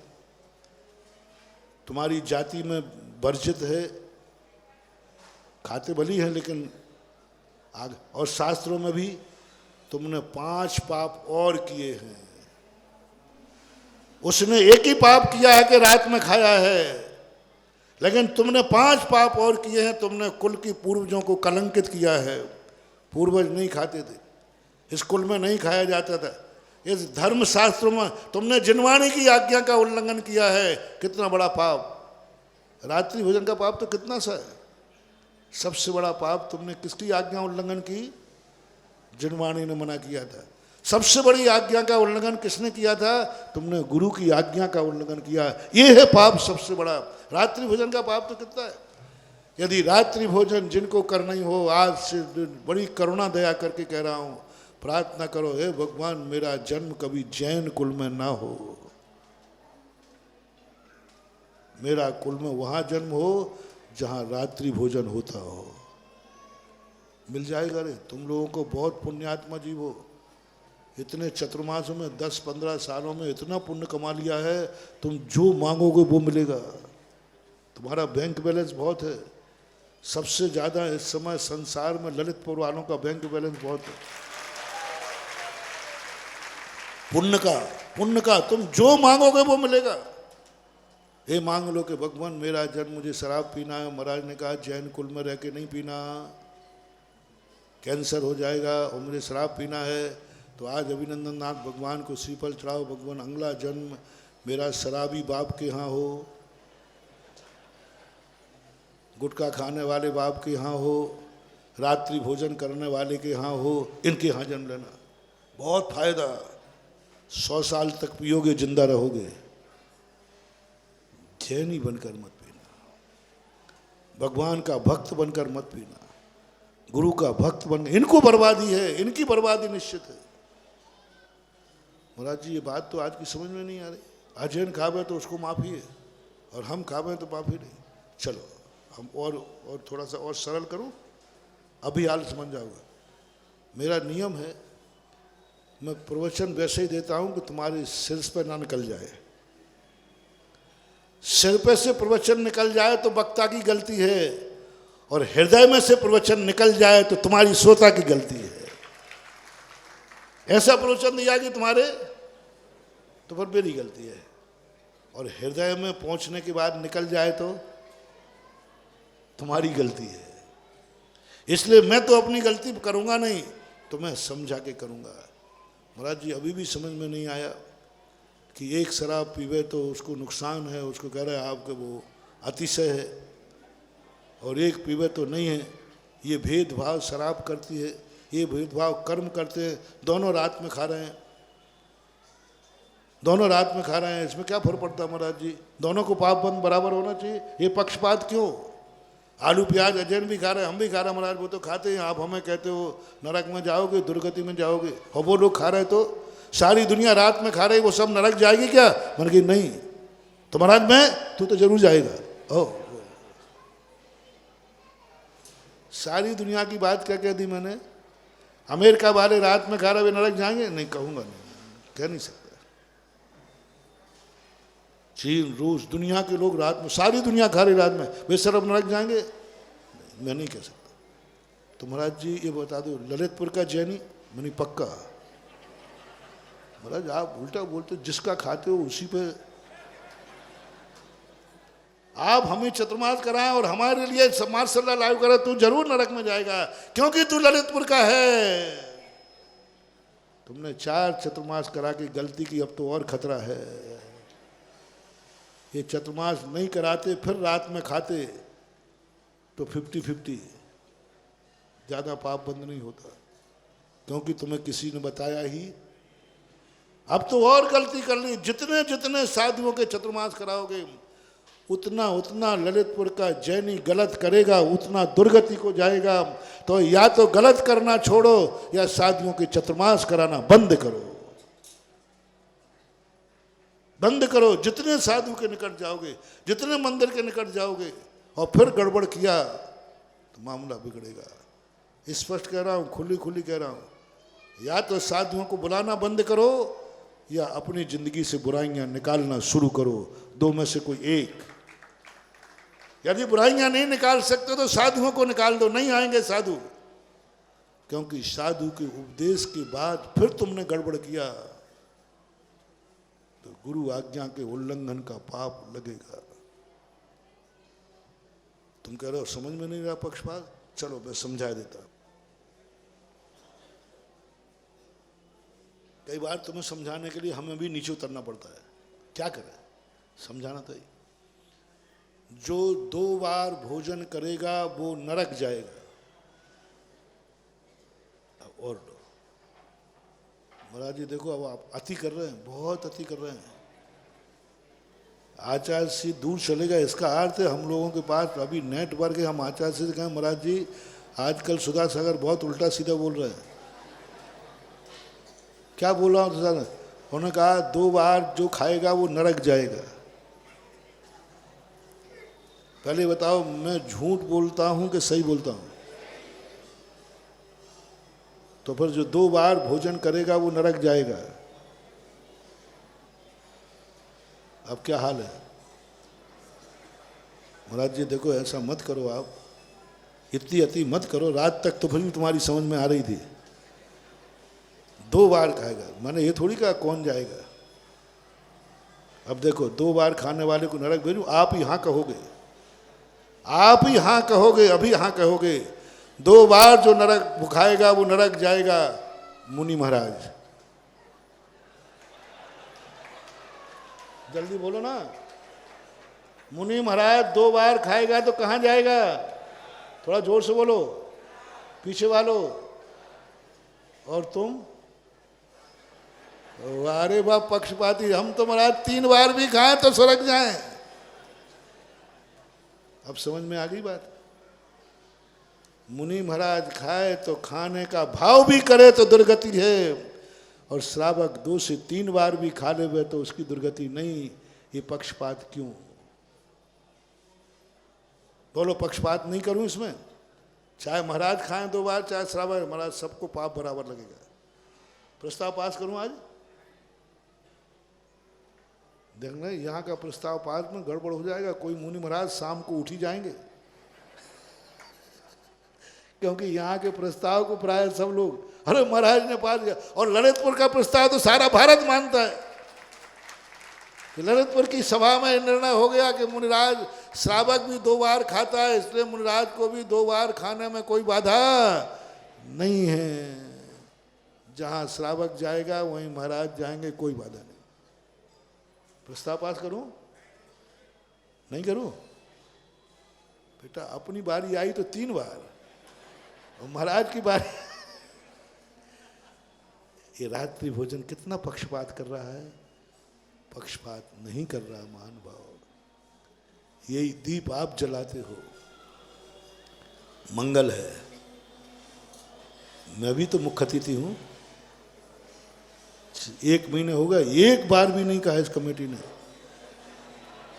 तुम्हारी जाति में वर्जित है, खाते भली हैं लेकिन आगे। और शास्त्रों में भी तुमने 5 पाप और किए हैं। उसने एक ही पाप किया है कि रात में खाया है, लेकिन तुमने 5 पाप और किए हैं। तुमने कुल की पूर्वजों को कलंकित किया है। पूर्वज नहीं खाते थे, इस कुल में नहीं खाया जाता था। इस धर्म शास्त्रों में तुमने जिनवाणी की आज्ञा का उल्लंघन किया है। कितना बड़ा पाप! रात्रि भोजन का पाप तो कितना सा है। सबसे बड़ा पाप तुमने किसकी आज्ञा उल्लंघन की? जिनवाणी ने मना किया था। सबसे बड़ी आज्ञा का उल्लंघन किसने किया था? तुमने गुरु की आज्ञा का उल्लंघन किया। ये है पाप सबसे बड़ा। रात्रि भोजन का पाप तो कितना है? यदि रात्रि भोजन जिनको करना ही हो, आज से बड़ी करुणा दया करके कह रहा हूं, प्रार्थना करो, हे भगवान मेरा जन्म कभी जैन कुल में ना हो, मेरा कुल में वहां जन्म हो जहां रात्रि भोजन होता हो। मिल जाएगा रे, तुम लोगों को बहुत पुण्यात्मा जीव हो, इतने चतुर्मासों में 10-15 सालों में इतना पुण्य कमा लिया है, तुम जो मांगोगे वो मिलेगा। तुम्हारा बैंक बैलेंस बहुत है, सबसे ज्यादा इस समय संसार में ललितपुर वालों का बैंक बैलेंस बहुत है। पुण्य का तुम जो मांगोगे वो मिलेगा। ये मांग लो कि भगवान मेरा जन्म, मुझे शराब पीना है, महाराज ने कहा जैन कुल में रह के नहीं पीना, कैंसर हो जाएगा, और मुझे शराब पीना है, तो आज अभिनंदन नाथ भगवान को श्रीफल चढ़ाओ, भगवान अगला जन्म मेरा शराबी बाप के यहाँ हो, गुटखा खाने वाले बाप के यहाँ हो, रात्रि भोजन करने वाले के यहाँ हो, इनके यहाँ जन्म लेना, बहुत फायदा। 100 साल तक पियोगे, जिंदा रहोगे। जैनी बनकर मत पीना, भगवान का भक्त बनकर मत पीना, गुरु का भक्त बन, इनको बर्बादी है, इनकी बर्बादी निश्चित है। महाराज जी ये बात तो आज की समझ में नहीं आ रही। अजैन खावे तो उसको माफी है, और हम खावे तो माफी नहीं। चलो हम और थोड़ा सा और सरल करूं, अभी हाल समझ जाओगे। मेरा नियम है, मैं प्रवचन वैसे ही देता हूं कि तुम्हारे सिर पे ना निकल जाए। सिर पे से प्रवचन निकल जाए तो वक्ता की गलती है, और हृदय में से प्रवचन निकल जाए तो तुम्हारी श्रोता की गलती है। ऐसा प्रवचन दिया कि तुम्हारे, तो फिर मेरी गलती है, और हृदय में पहुंचने के बाद निकल जाए तो तुम्हारी गलती है। इसलिए मैं तो अपनी गलती करूंगा नहीं, तो मैं समझा के करूंगा। महाराज जी अभी भी समझ में नहीं आया कि एक शराब पीवे तो उसको नुकसान है, उसको कह रहे हैं आपके वो अतिशय है, और एक पीवे तो नहीं है। ये भेदभाव शराब करती है, ये भेदभाव कर्म करते हैं। दोनों रात में खा रहे हैं, दोनों रात में खा रहे हैं, इसमें क्या फर्क पड़ता है महाराज जी? दोनों को पाप बंद बराबर होना चाहिए। ये पक्षपात क्यों? आलू प्याज अजैन भी खा रहे हैं, हम भी खा रहे हैं महाराज, वो तो खाते हैं। आप हमें कहते हो नरक में जाओगे, दुर्गति में जाओगे, और वो लोग खा रहे तो सारी दुनिया रात में खा रही, वो सब नरक जाएगी क्या? मैंने कहा नहीं, तो महाराज मैं तू तो जरूर जाएगा। ओ सारी दुनिया की बात क्या कह दी मैंने? अमेरिका वाले रात में खा रहे वे नरक जाएंगे? नहीं कहूंगा, नहीं कह नहीं सकता। चीन रूस दुनिया के लोग रात में, सारी दुनिया खा रही रात में, वे सब नरक जाएंगे? मैं नहीं कह सकता। तो महाराज जी ये बता दो, ललितपुर का जैनी मैंने पक्का। महाराज आप उल्टा बोलते, जिसका खाते हो उसी पे आप हमें चतुर्मास कराएं और हमारे लिए मार्शल लाइव करें, तू जरूर नरक में जाएगा, क्योंकि तू ललितपुर का है। तुमने 4 चतुर्मास करा के गलती की, अब तो और खतरा है। ये चतुर्मास नहीं कराते फिर रात में खाते तो 50-50 ज्यादा पाप बंद नहीं होता, क्योंकि तुम्हें किसी ने बताया ही। अब तो और गलती कर ली, जितने जितने साधुओं के चतुर्मास कराओगे उतना उतना ललितपुर का जैनी गलत करेगा, उतना दुर्गति को जाएगा। तो या तो गलत करना छोड़ो, या साधुओं के चतुर्मास कराना बंद करो, बंद करो। जितने साधु के निकट जाओगे, जितने मंदिर के निकट जाओगे, और फिर गड़बड़ किया तो मामला बिगड़ेगा। स्पष्ट कह रहा हूं, खुली खुली कह रहा हूं, या तो साधुओं को बुलाना बंद करो, या अपनी जिंदगी से बुराइयां निकालना शुरू करो, दो में से कोई एक। यदि बुराइयां नहीं निकाल सकते तो साधुओं को निकाल दो, नहीं आएंगे साधु, क्योंकि साधु के उपदेश के बाद फिर तुमने गड़बड़ किया तो गुरु आज्ञा के उल्लंघन का पाप लगेगा। तुम कह रहे हो समझ में नहीं रहा पक्षपात, चलो मैं समझा देता। कई बार तुम्हें समझाने के लिए हमें भी नीचे उतरना पड़ता है, क्या करें, समझाना तो ही। जो 2 बार भोजन करेगा वो नरक जाएगा। और महाराज जी देखो, अब आप अति कर रहे हैं, बहुत अति कर रहे हैं। आचार्य से दूर चलेगा, इसका अर्थ है हम लोगों के पास अभी नेटवर्क है, हम आचार्य से कहें महाराज जी आजकल सुधा सागर बहुत उल्टा सीधा बोल रहे हैं। क्या बोल रहा हूँ सुधा? उन्होंने कहा 2 बार जो खाएगा वो नरक जाएगा। पहले बताओ मैं झूठ बोलता हूँ कि सही बोलता हूँ? तो फिर जो 2 बार भोजन करेगा वो नरक जाएगा। अब क्या हाल है? महाराज जी देखो ऐसा मत करो, आप इतनी अति मत करो। रात तक तो फिर भी तुम्हारी समझ में आ रही थी। 2 बार खाएगा, मैंने ये थोड़ी कहा कौन जाएगा। अब देखो 2 बार खाने वाले को नरक भेजू, आप ही हाँ कहोगे, आप ही हाँ कहोगे, अभी हाँ कहोगे। 2 बार जो नरक खाएगा वो नरक जाएगा। मुनि महाराज जल्दी बोलो ना। मुनि महाराज 2 बार खाएगा तो कहाँ जाएगा? थोड़ा जोर से बोलो, पीछे वालो। और तुम? अरे बाप पक्षपाती, हम तो महाराज 3 बार भी खाएं तो स्वर्ग जाएं। अब समझ में आ गई बात? मुनि महाराज खाए तो खाने का भाव भी करे तो दुर्गति है, और श्रावक 2 से 3 बार भी खा ले हुए तो उसकी दुर्गति नहीं। ये पक्षपात क्यों? बोलो पक्षपात नहीं करूं इसमें? चाहे महाराज खाएं 2 बार, चाहे श्रावक, महाराज सबको पाप बराबर लगेगा। प्रस्ताव पास करूं आज? देखना यहाँ का प्रस्ताव पास में गड़बड़ हो जाएगा। कोई मुनि महाराज शाम को उठ ही जाएंगे, क्योंकि यहाँ के प्रस्ताव को प्राय सब लोग अरे महाराज ने पास किया। और ललितपुर का प्रस्ताव तो सारा भारत मानता है कि ललितपुर की सभा में निर्णय हो गया कि मुनिराज श्रावक भी 2 बार खाता है, इसलिए मुनिराज को भी 2 बार खाने में कोई बाधा नहीं है। जहाँ श्रावक जाएगा वहीं महाराज जाएंगे, कोई बाधा नहीं। प्रस्ताव पास करूं? नहीं करूं? बेटा अपनी बारी आई तो 3 बार, और महाराज की बारी ये रात्रि भोजन कितना पक्षपात कर रहा है? पक्षपात नहीं कर रहा महानुभाव। यही दीप आप जलाते हो, मंगल है। मैं भी तो मुख्य अतिथि हूं। 1 महीने हो गए, 1 बार भी नहीं कहा इस कमेटी ने,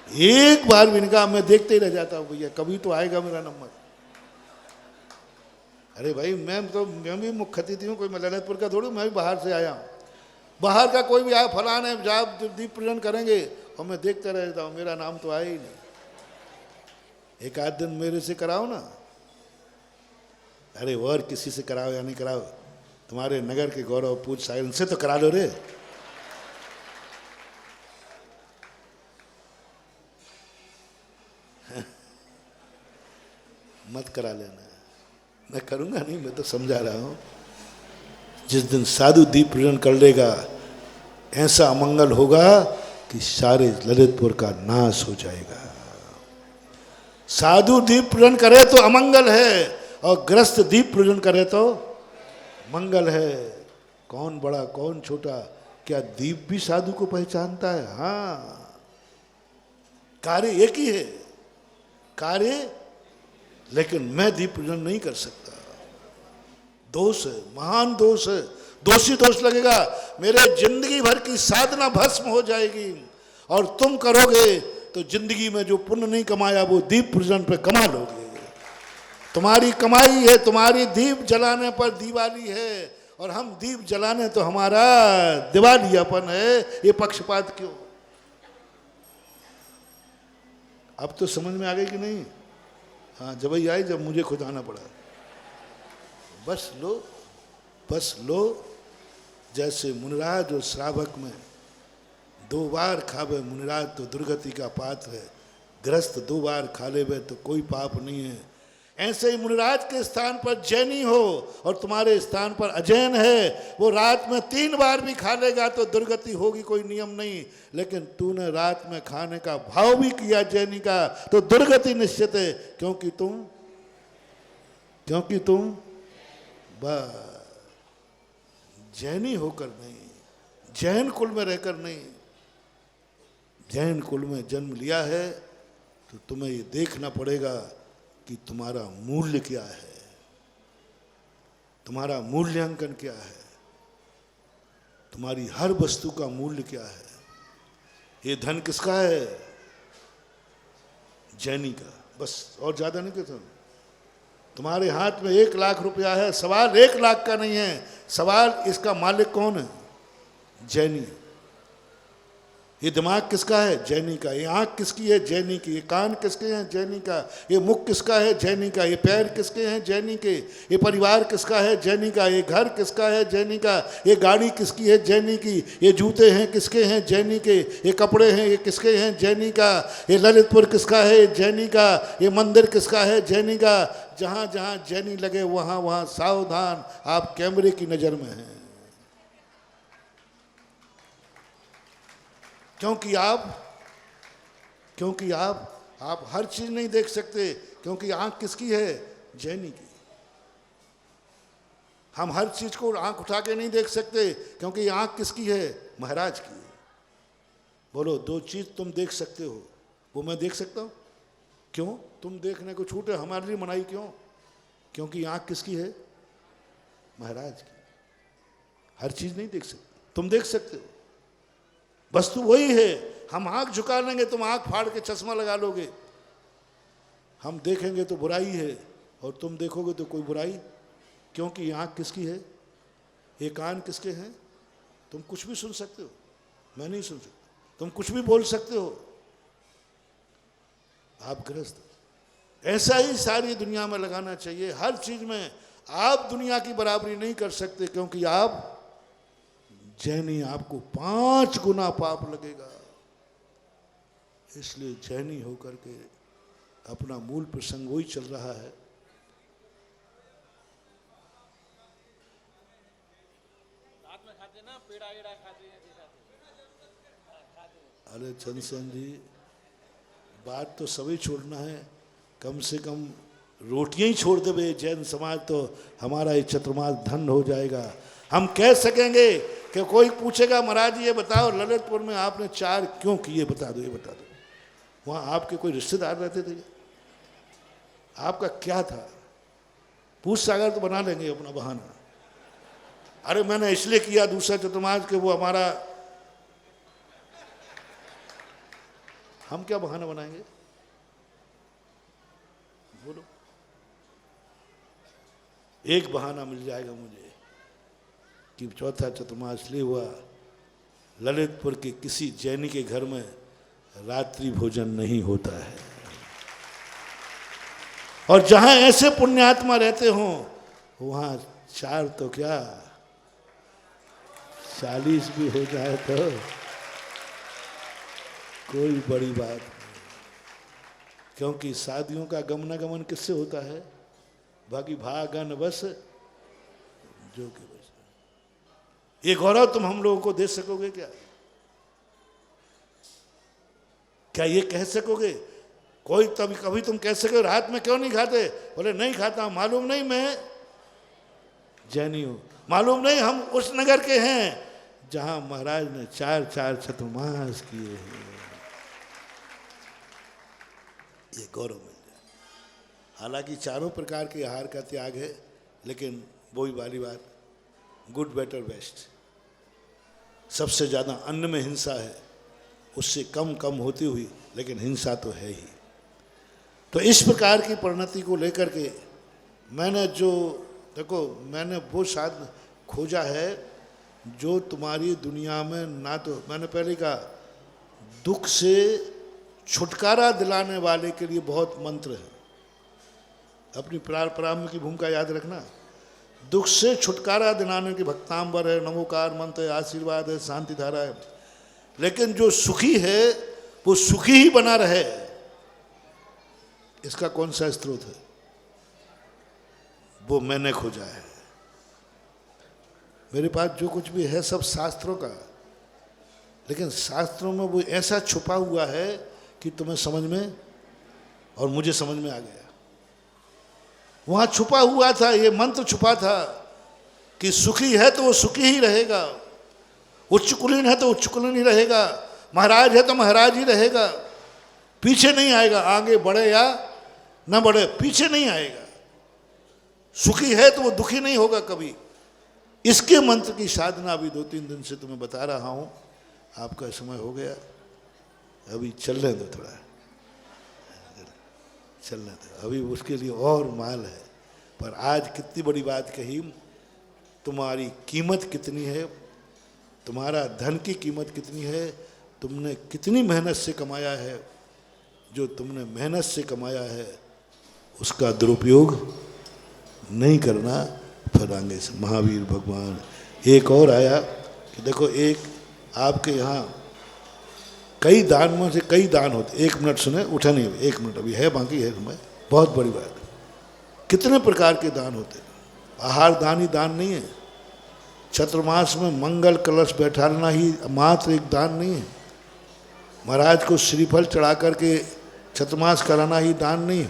1 बार भी नहीं कहा। मैं देखते ही रह जाता हूं, भैया कभी तो आएगा मेरा नंबर। अरे भाई मैं भी मुख्य अतिथि हूँ, कोई मैं ललितपुर का थोड़ी, मैं भी बाहर से आया हूँ। बाहर का कोई भी आया फलान है जब दीप प्रज्वलन करेंगे और मैं देखते रह जाता हूँ, मेरा नाम तो आया ही नहीं। एक आध दिन मेरे से कराओ ना। अरे और किसी से कराओ या नहीं कराओ, तुम्हारे नगर के गौरव पूज साहिल से तो करा लो रे। मत करा लेना, मैं करूंगा नहीं, मैं तो समझा रहा हूं। जिस दिन साधु दीप प्रज्वलन कर लेगा ऐसा अमंगल होगा कि सारे ललितपुर का नाश हो जाएगा। साधु दीप प्रज्वलन करे तो अमंगल है, और ग्रस्त दीप प्रज्वलन करे तो मंगल है। कौन बड़ा कौन छोटा, क्या दीप भी साधु को पहचानता है? हाँ, कार्य एक ही है, कार्य, लेकिन मैं दीप प्रज्वलन नहीं कर सकता। दोष है, महान दोष है। दोषी दोष लगेगा, मेरे जिंदगी भर की साधना भस्म हो जाएगी। और तुम करोगे तो जिंदगी में जो पुण्य नहीं कमाया वो दीप प्रज्वलन पे कमा लोगे। तुम्हारी कमाई है, तुम्हारी दीप जलाने पर दिवाली है, और हम दीप जलाने तो हमारा दिवालियापन है। ये पक्षपात क्यों? अब तो समझ में आ गई कि नहीं? हाँ, जब ही आई जब मुझे खुद आना पड़ा। बस लो, बस लो। जैसे मुनिराज और श्रावक में 2 बार खावे मुनिराज तो दुर्गति का पात्र है, ग्रस्त 2 बार खा लेवे तो कोई पाप नहीं है। ऐसे ही मुनिराज के स्थान पर जैनी हो और तुम्हारे स्थान पर अजैन है, वो रात में 3 बार भी खा लेगा तो दुर्गति होगी, कोई नियम नहीं। लेकिन तूने रात में खाने का भाव भी किया जैनी का, तो दुर्गति निश्चित है। क्योंकि तुम जैनी होकर नहीं, जैन कुल में रहकर नहीं, जैन कुल में जन्म लिया है तो तुम्हें ये देखना पड़ेगा कि तुम्हारा मूल्य क्या है, तुम्हारा मूल्यांकन क्या है, तुम्हारी हर वस्तु का मूल्य क्या है। ये धन किसका है? जैनी का, बस और ज्यादा नहीं कहता। तुम्हारे हाथ में 1 लाख रुपया है, सवाल 1 लाख का नहीं है, सवाल इसका मालिक कौन है? जैनी। ये दिमाग किसका है? जैनी का। ये आंख किसकी है? जैनी की। ये कान किसके हैं? जैनी का। ये मुख किसका है? जैनी का। ये पैर किसके हैं? जैनी के। ये परिवार किसका है? जैनी का। ये घर किसका है? जैनी का। ये गाड़ी किसकी है? जैनी की। ये जूते हैं किसके हैं? जैनी के। ये कपड़े हैं ये किसके हैं? जैनी का। ये ललितपुर किसका है? जैनी का। ये मंदिर किसका है? जैनी का। जहाँ जहाँ जैनी लगे वहाँ वहाँ सावधान, आप कैमरे की नज़र में हैं। क्योंकि आप हर चीज नहीं देख सकते, क्योंकि आंख किसकी है? जैनी की। हम हर चीज को आंख उठा के नहीं देख सकते, क्योंकि आंख किसकी है? महाराज की। बोलो, 2 चीज तुम देख सकते हो, वो मैं देख सकता हूं? क्यों? तुम देखने को छूटे, हमारे लिए मनाही क्यों? क्योंकि आंख किसकी है? महाराज की। हर चीज नहीं देख सकते, तुम देख सकते हो। वस्तु वही है। हम आंख झुका लेंगे, तुम आंख फाड़ के चश्मा लगा लोगे। हम देखेंगे तो बुराई है और तुम देखोगे तो कोई बुराई, क्योंकि आंख किसकी है? ये कान किसके हैं? तुम कुछ भी सुन सकते हो, मैं नहीं सुन सकता। तुम कुछ भी बोल सकते हो, आप ग्रस्त। ऐसा ही सारी दुनिया में लगाना चाहिए। हर चीज में आप दुनिया की बराबरी नहीं कर सकते, क्योंकि आप जैनी, आपको 5 गुना पाप लगेगा। इसलिए जैनी होकर के अपना मूल प्रसंग वही चल रहा है। रात में खाते ना, पेड़ा एड़ा खाते हैं। अरे चंदन जी, बात तो सभी छोड़ना है, कम से कम रोटियां ही छोड़ देवे जैन समाज तो हमारा ये चतुर्मास धन हो जाएगा। हम कह सकेंगे कि कोई पूछेगा महाराज ये बताओ ललितपुर में आपने 4 क्यों किए, बता दो, ये बता दो। वहाँ आपके कोई रिश्तेदार रहते थे? आपका क्या था? पूछ सागर तो बना लेंगे अपना बहाना। अरे मैंने इसलिए किया दूसरा चतुर्मास के वो हमारा, हम क्या बहाना बनाएंगे? बोलो, एक बहाना मिल जाएगा मुझे कि चौथा चतुर्मास इसलिए हुआ ललितपुर के किसी जैनी के घर में रात्रि भोजन नहीं होता है। और जहां ऐसे पुण्यात्मा रहते हो वहां 4 तो क्या 40 भी हो जाए तो कोई बड़ी बात नहीं, क्योंकि शादियों का गमनागमन किससे होता है? बाकी भागन बस जो कि बस। ये गौरव तुम हम लोगों को दे सकोगे क्या? क्या ये कह सकोगे? कोई तभी कभी तुम कह सकोगे रात में क्यों नहीं खाते? बोले नहीं खाता, मालूम नहीं मैं जैनी हूं, मालूम नहीं हम उस नगर के हैं जहां महाराज ने 4 चतुर्मास किए हैं। ये गौरव मिल जाए। हालांकि 4 प्रकार के आहार का त्याग है, लेकिन वही वाली बात, गुड बेटर बेस्ट। सबसे ज़्यादा अन्न में हिंसा है, उससे कम होती हुई, लेकिन हिंसा तो है ही। तो इस प्रकार की परिणति को लेकर के मैंने जो देखो, मैंने वो साध खोजा है जो तुम्हारी दुनिया में ना, तो मैंने पहले कहा दुख से छुटकारा दिलाने वाले के लिए बहुत मंत्र है। अपनी प्रारंभ की भूमिका याद रखना। दुख से छुटकारा दिलाने की भक्तांबर है, नमोकार मंत्र है, आशीर्वाद है, शांति धारा है। लेकिन जो सुखी है वो सुखी ही बना रहे, इसका कौन सा स्रोत है? वो मैंने खोजा है। मेरे पास जो कुछ भी है सब शास्त्रों का, लेकिन शास्त्रों में वो ऐसा छुपा हुआ है कि तुम्हें समझ में और मुझे समझ में आ गया। वहां छुपा हुआ था, ये मंत्र छुपा था कि सुखी है तो वो सुखी ही रहेगा, उच्च कुलीन है तो उच्च कुलीन ही रहेगा, महाराज है तो महाराज ही रहेगा, पीछे नहीं आएगा, आगे बढ़े या न बढ़े पीछे नहीं आएगा। सुखी है तो वो दुखी नहीं होगा कभी। इसके मंत्र की साधना अभी 2-3 दिन से तुम्हें बता रहा हूं। आपका समय हो गया, अभी चलने दो, थोड़ा चलने दो, अभी उसके लिए और माल है। पर आज कितनी बड़ी बात कही, तुम्हारी कीमत कितनी है, तुम्हारा धन की कीमत कितनी है, तुमने कितनी मेहनत से कमाया है। जो तुमने मेहनत से कमाया है उसका दुरुपयोग नहीं करना। फिर आगे से महावीर भगवान एक और आया कि देखो, एक आपके यहाँ कई दान में से कई दान होते। 1 मिनट सुने, उठा नहीं, 1 मिनट अभी है, बाकी है समय, बहुत बड़ी बात। कितने प्रकार के दान होते हैं। आहार दान ही दान नहीं है। चतुर्मास में मंगल कलश बैठाना ही मात्र एक दान नहीं है। महाराज को श्रीफल चढ़ा करके चतुर्मास कराना ही दान नहीं है।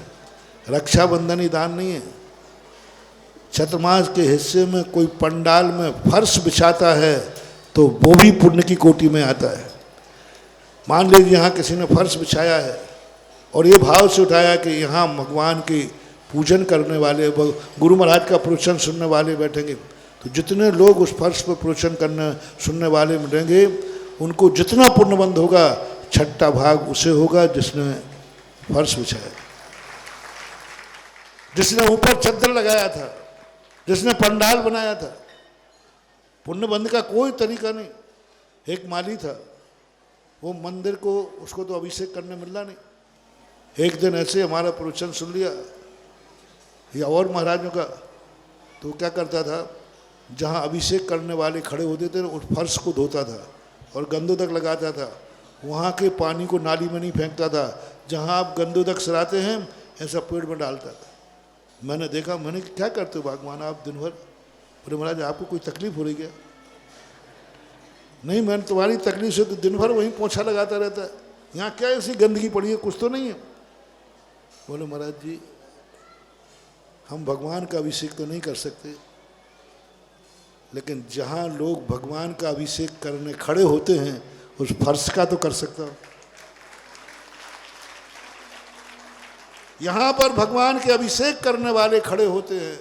रक्षाबंधन ही दान नहीं है। चतुर्मास के हिस्से में कोई पंडाल में फर्श बिछाता है तो वो भी पुण्य की कोटि में आता है। मान लीजिए यहाँ किसी ने फर्श बिछाया है और ये भाव से उठाया कि यहाँ भगवान की पूजन करने वाले, गुरु महाराज का प्रवचन सुनने वाले बैठेंगे, तो जितने लोग उस फर्श पर प्रवचन करने सुनने वाले मिलेंगे, उनको जितना पुण्यबंध होगा, 6ठा भाग उसे होगा जिसने फर्श बिछाया, जिसने ऊपर चद्दर लगाया था, जिसने पंडाल बनाया था। पुण्यबंध का कोई तरीका नहीं। एक माली था, वो मंदिर को, उसको तो अभिषेक करने मिलना नहीं। एक दिन ऐसे हमारा प्रवचन सुन लिया या और महाराजों का, तो क्या करता था, जहाँ अभिषेक करने वाले खड़े होते थे उस फर्श को धोता था और गंदोदक लगाता था। वहाँ के पानी को नाली में नहीं फेंकता था, जहाँ आप गंदोदक सराते हैं ऐसा पेड़ में डालता था। मैंने देखा, मैंने क्या करते हो भगवान आप दिन भर? बोले महाराज आपको कोई तकलीफ हो रही क्या? नहीं, मैंने तुम्हारी तकलीफ से तो दिन भर वहीं पोछा लगाता रहता है, यहाँ क्या ऐसी गंदगी पड़ी है, कुछ तो नहीं है? बोले महाराज जी हम भगवान का अभिषेक तो नहीं कर सकते, लेकिन जहाँ लोग भगवान का अभिषेक करने खड़े होते हैं उस फर्श का तो कर सकता हूँ। यहाँ पर भगवान के अभिषेक करने वाले खड़े होते हैं।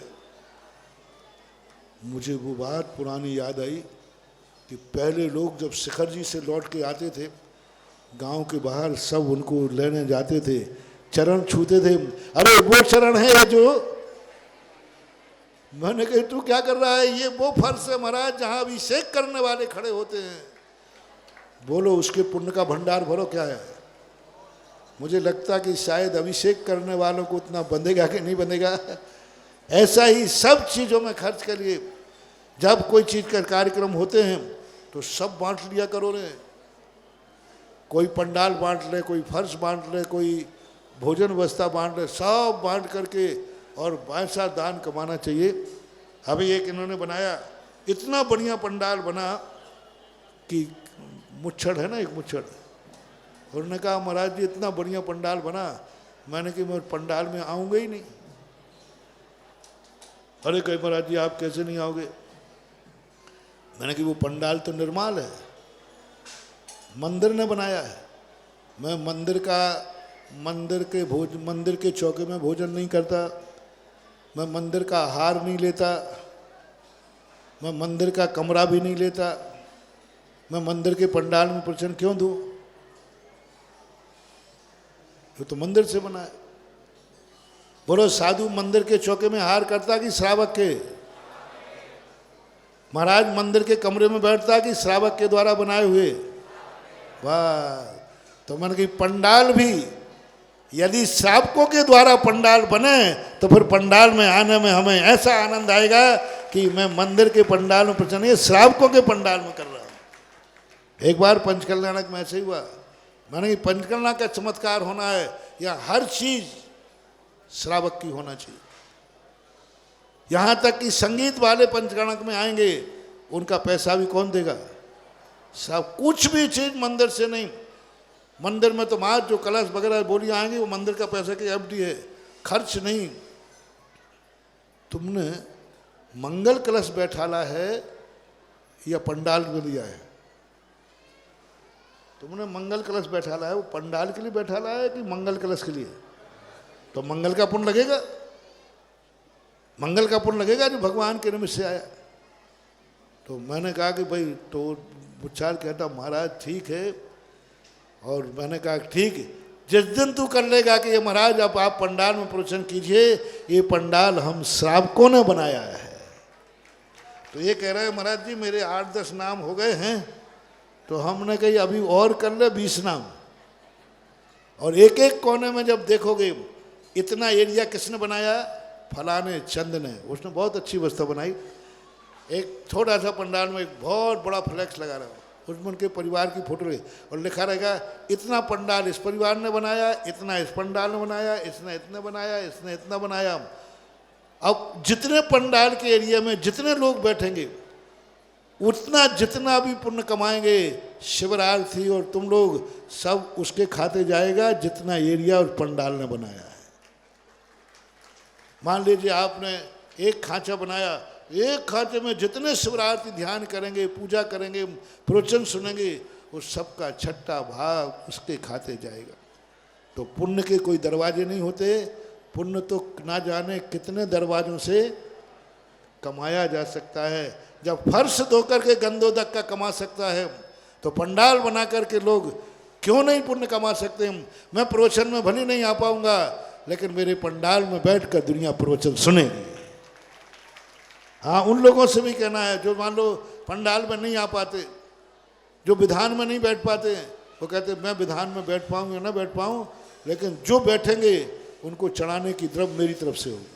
मुझे वो बात पुरानी याद आई कि पहले लोग जब शिखर जी से लौट के आते थे, गांव के बाहर सब उनको लेने जाते थे, चरण छूते थे। अरे वो चरण है जो, मैंने कहा तू क्या कर रहा है? ये वो फर्श है महाराज जहाँ अभिषेक करने वाले खड़े होते हैं। बोलो उसके पुण्य का भंडार भरो क्या है? मुझे लगता कि शायद अभिषेक करने वालों को उतना बंधेगा कि नहीं बंधेगा। ऐसा ही सब चीज़ों में खर्च करिए। जब कोई चीज़ का कार्यक्रम होते हैं तो सब बांट लिया करो रे। कोई पंडाल बांट ले, कोई फर्श बांट ले, कोई भोजन व्यवस्था बांट ले, सब बांट करके और पैसा दान कमाना चाहिए। अभी एक इन्होंने बनाया, इतना बढ़िया पंडाल बना कि मुच्छड़ है ना, एक मुच्छड़, उन्होंने कहा महाराज जी इतना बढ़िया पंडाल बना। मैंने कि मैं पंडाल में आऊँगा ही नहीं। अरे कहीं महाराज जी आप कैसे नहीं आओगे? मैंने कि वो पंडाल तो निर्माल है, मंदिर ने बनाया है। मैं मंदिर के चौके में भोजन नहीं करता, मैं मंदिर का आहार नहीं लेता, मैं मंदिर का कमरा भी नहीं लेता, मैं मंदिर के पंडाल में प्रवचन क्यों दूँ? ये तो मंदिर से बना है। बोलो साधु मंदिर के चौके में आहार करता कि श्रावक के? महाराज मंदिर के कमरे में बैठता कि श्रावक के द्वारा बनाए हुए? वाह! तो मन की पंडाल भी यदि श्रावकों के द्वारा पंडाल बने तो फिर पंडाल में आने में हमें ऐसा आनंद आएगा कि मैं मंदिर के पंडाल में प्रवचन नहीं, श्रावकों के पंडाल में कर रहा हूँ। एक बार पंचकल्याणक में ऐसे ही हुआ। मैंने कि पंचकल्याण का चमत्कार होना है या हर चीज श्रावक की होना चाहिए। यहाँ तक कि संगीत वाले पंचकल्याणक में आएंगे, उनका पैसा भी कौन देगा? सब कुछ भी चीज मंदिर से नहीं। मंदिर में तो आज जो कलश वगैरह बोली आएंगे वो मंदिर का पैसा की एफडी है, खर्च नहीं। तुमने मंगल कलश बैठाला है या पंडाल में लिया है? तुमने मंगल कलश बैठा लाया, वो पंडाल के लिए बैठा लाया है कि मंगल कलश के लिए? तो मंगल का पुण्य लगेगा, मंगल का पुण्य लगेगा जो भगवान के निमित्त से आया। तो मैंने कहा कि भाई, तो बुच्चार कहता महाराज ठीक है, और मैंने कहा ठीक है, जिस दिन तू कर लेगा कि ये महाराज अब आप पंडाल में प्रवचन कीजिए, ये पंडाल हम श्रावकों ने बनाया है। तो ये कह रहे हैं महाराज जी मेरे 8-10 नाम हो गए हैं। तो हमने कही अभी और कर ले 20 नाम, और एक एक कोने में जब देखोगे इतना एरिया किसने बनाया? फलाने चंद ने, उसने बहुत अच्छी व्यवस्था बनाई। एक छोटा सा पंडाल में एक बहुत बड़ा फ्लैक्स लगा रहा है, उसमें उनके परिवार की फोटो रही और लिखा रहेगा इतना पंडाल इस परिवार ने बनाया, इतना इस पंडाल ने बनाया, इसने इतना बनाया, इसने इतना बनाया। अब जितने पंडाल के एरिया में जितने लोग बैठेंगे उतना जितना भी पुण्य कमाएंगे शिवरार्थी और तुम लोग सब उसके खाते जाएगा जितना एरिया और पंडाल ने बनाया है। मान लीजिए आपने एक खांचा बनाया, एक खांचे में जितने शिवरार्थी ध्यान करेंगे, पूजा करेंगे, प्रवचन सुनेंगे, उस सबका छठा भाग उसके खाते जाएगा। तो पुण्य के कोई दरवाजे नहीं होते, पुण्य तो ना जाने कितने दरवाजों से कमाया जा सकता है। जब फर्श धोकर के गंदोदक का कमा सकता है तो पंडाल बना करके लोग क्यों नहीं पुण्य कमा सकते? मैं प्रवचन में भले नहीं आ पाऊंगा, लेकिन मेरे पंडाल में बैठकर दुनिया प्रवचन सुनेगी। हाँ, उन लोगों से भी कहना है जो मान लो पंडाल में नहीं आ पाते, जो विधान में नहीं बैठ पाते, वो कहते मैं विधान में बैठ पाऊँ या ना बैठ पाऊँ, लेकिन जो बैठेंगे उनको चढ़ाने की द्रव्य मेरी तरफ से होगी।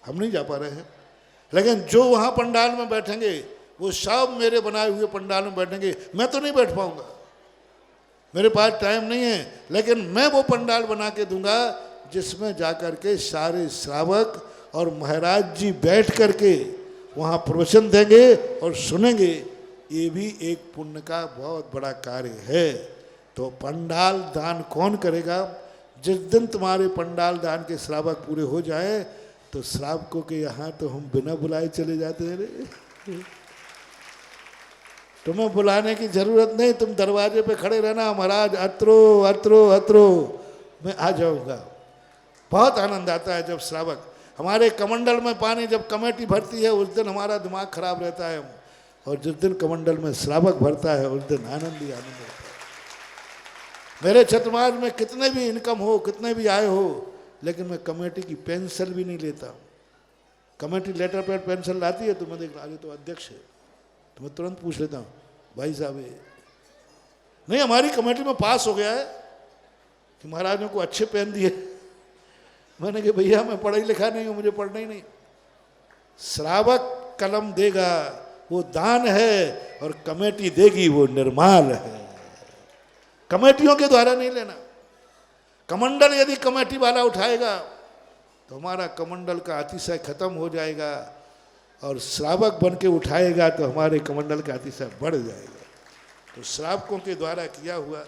हम नहीं जा पा रहे हैं, लेकिन जो वहाँ पंडाल में बैठेंगे वो सब मेरे बनाए हुए पंडाल में बैठेंगे। मैं तो नहीं बैठ पाऊँगा, मेरे पास टाइम नहीं है, लेकिन मैं वो पंडाल बना के दूंगा जिसमें जाकर के सारे श्रावक और महाराज जी बैठ करके वहाँ प्रवचन देंगे और सुनेंगे। ये भी एक पुण्य का बहुत बड़ा कार्य है। तो पंडाल दान कौन करेगा? जिस दिन तुम्हारे पंडाल दान के श्रावक पूरे हो जाए तो श्रावकों के यहाँ तो हम बिना बुलाए चले जाते हैं रे। तुम्हें बुलाने की जरूरत नहीं, तुम दरवाजे पे खड़े रहना, महाराज अत्रो अत्रो अत्रो, मैं आ जाऊंगा। बहुत आनंद आता है जब श्रावक, हमारे कमंडल में पानी जब कमेटी भरती है उस दिन हमारा दिमाग खराब रहता है, और जिस दिन कमंडल में श्रावक भरता है उस दिन आनंद ही आनंद रहता है। मेरे छत्रमाज में कितने भी इनकम हो, कितने भी आए हो, लेकिन मैं कमेटी की पेंशन भी नहीं लेता। कमेटी लेटर पैड पेंशन लाती है तो मैं देख आगे तो अध्यक्ष है, तो मैं तुरंत पूछ लेता हूँ भाई साहब नहीं हमारी कमेटी में पास हो गया है कि महाराजों को अच्छे पेन दिए। मैंने कहा भैया मैं पढ़ा लिखा नहीं हूँ, मुझे पढ़ना ही नहीं। श्रावक कलम देगा वो दान है, और कमेटी देगी वो निर्माल है। कमेटियों के द्वारा नहीं लेना। कमंडल यदि कमेटी वाला उठाएगा तो हमारा कमंडल का अतिशय खत्म हो जाएगा, और श्रावक बन के उठाएगा तो हमारे कमंडल का अतिशय बढ़ जाएगा। तो श्रावकों के द्वारा किया हुआ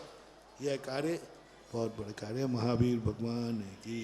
यह कार्य बहुत बड़ा कार्य। महावीर भगवान की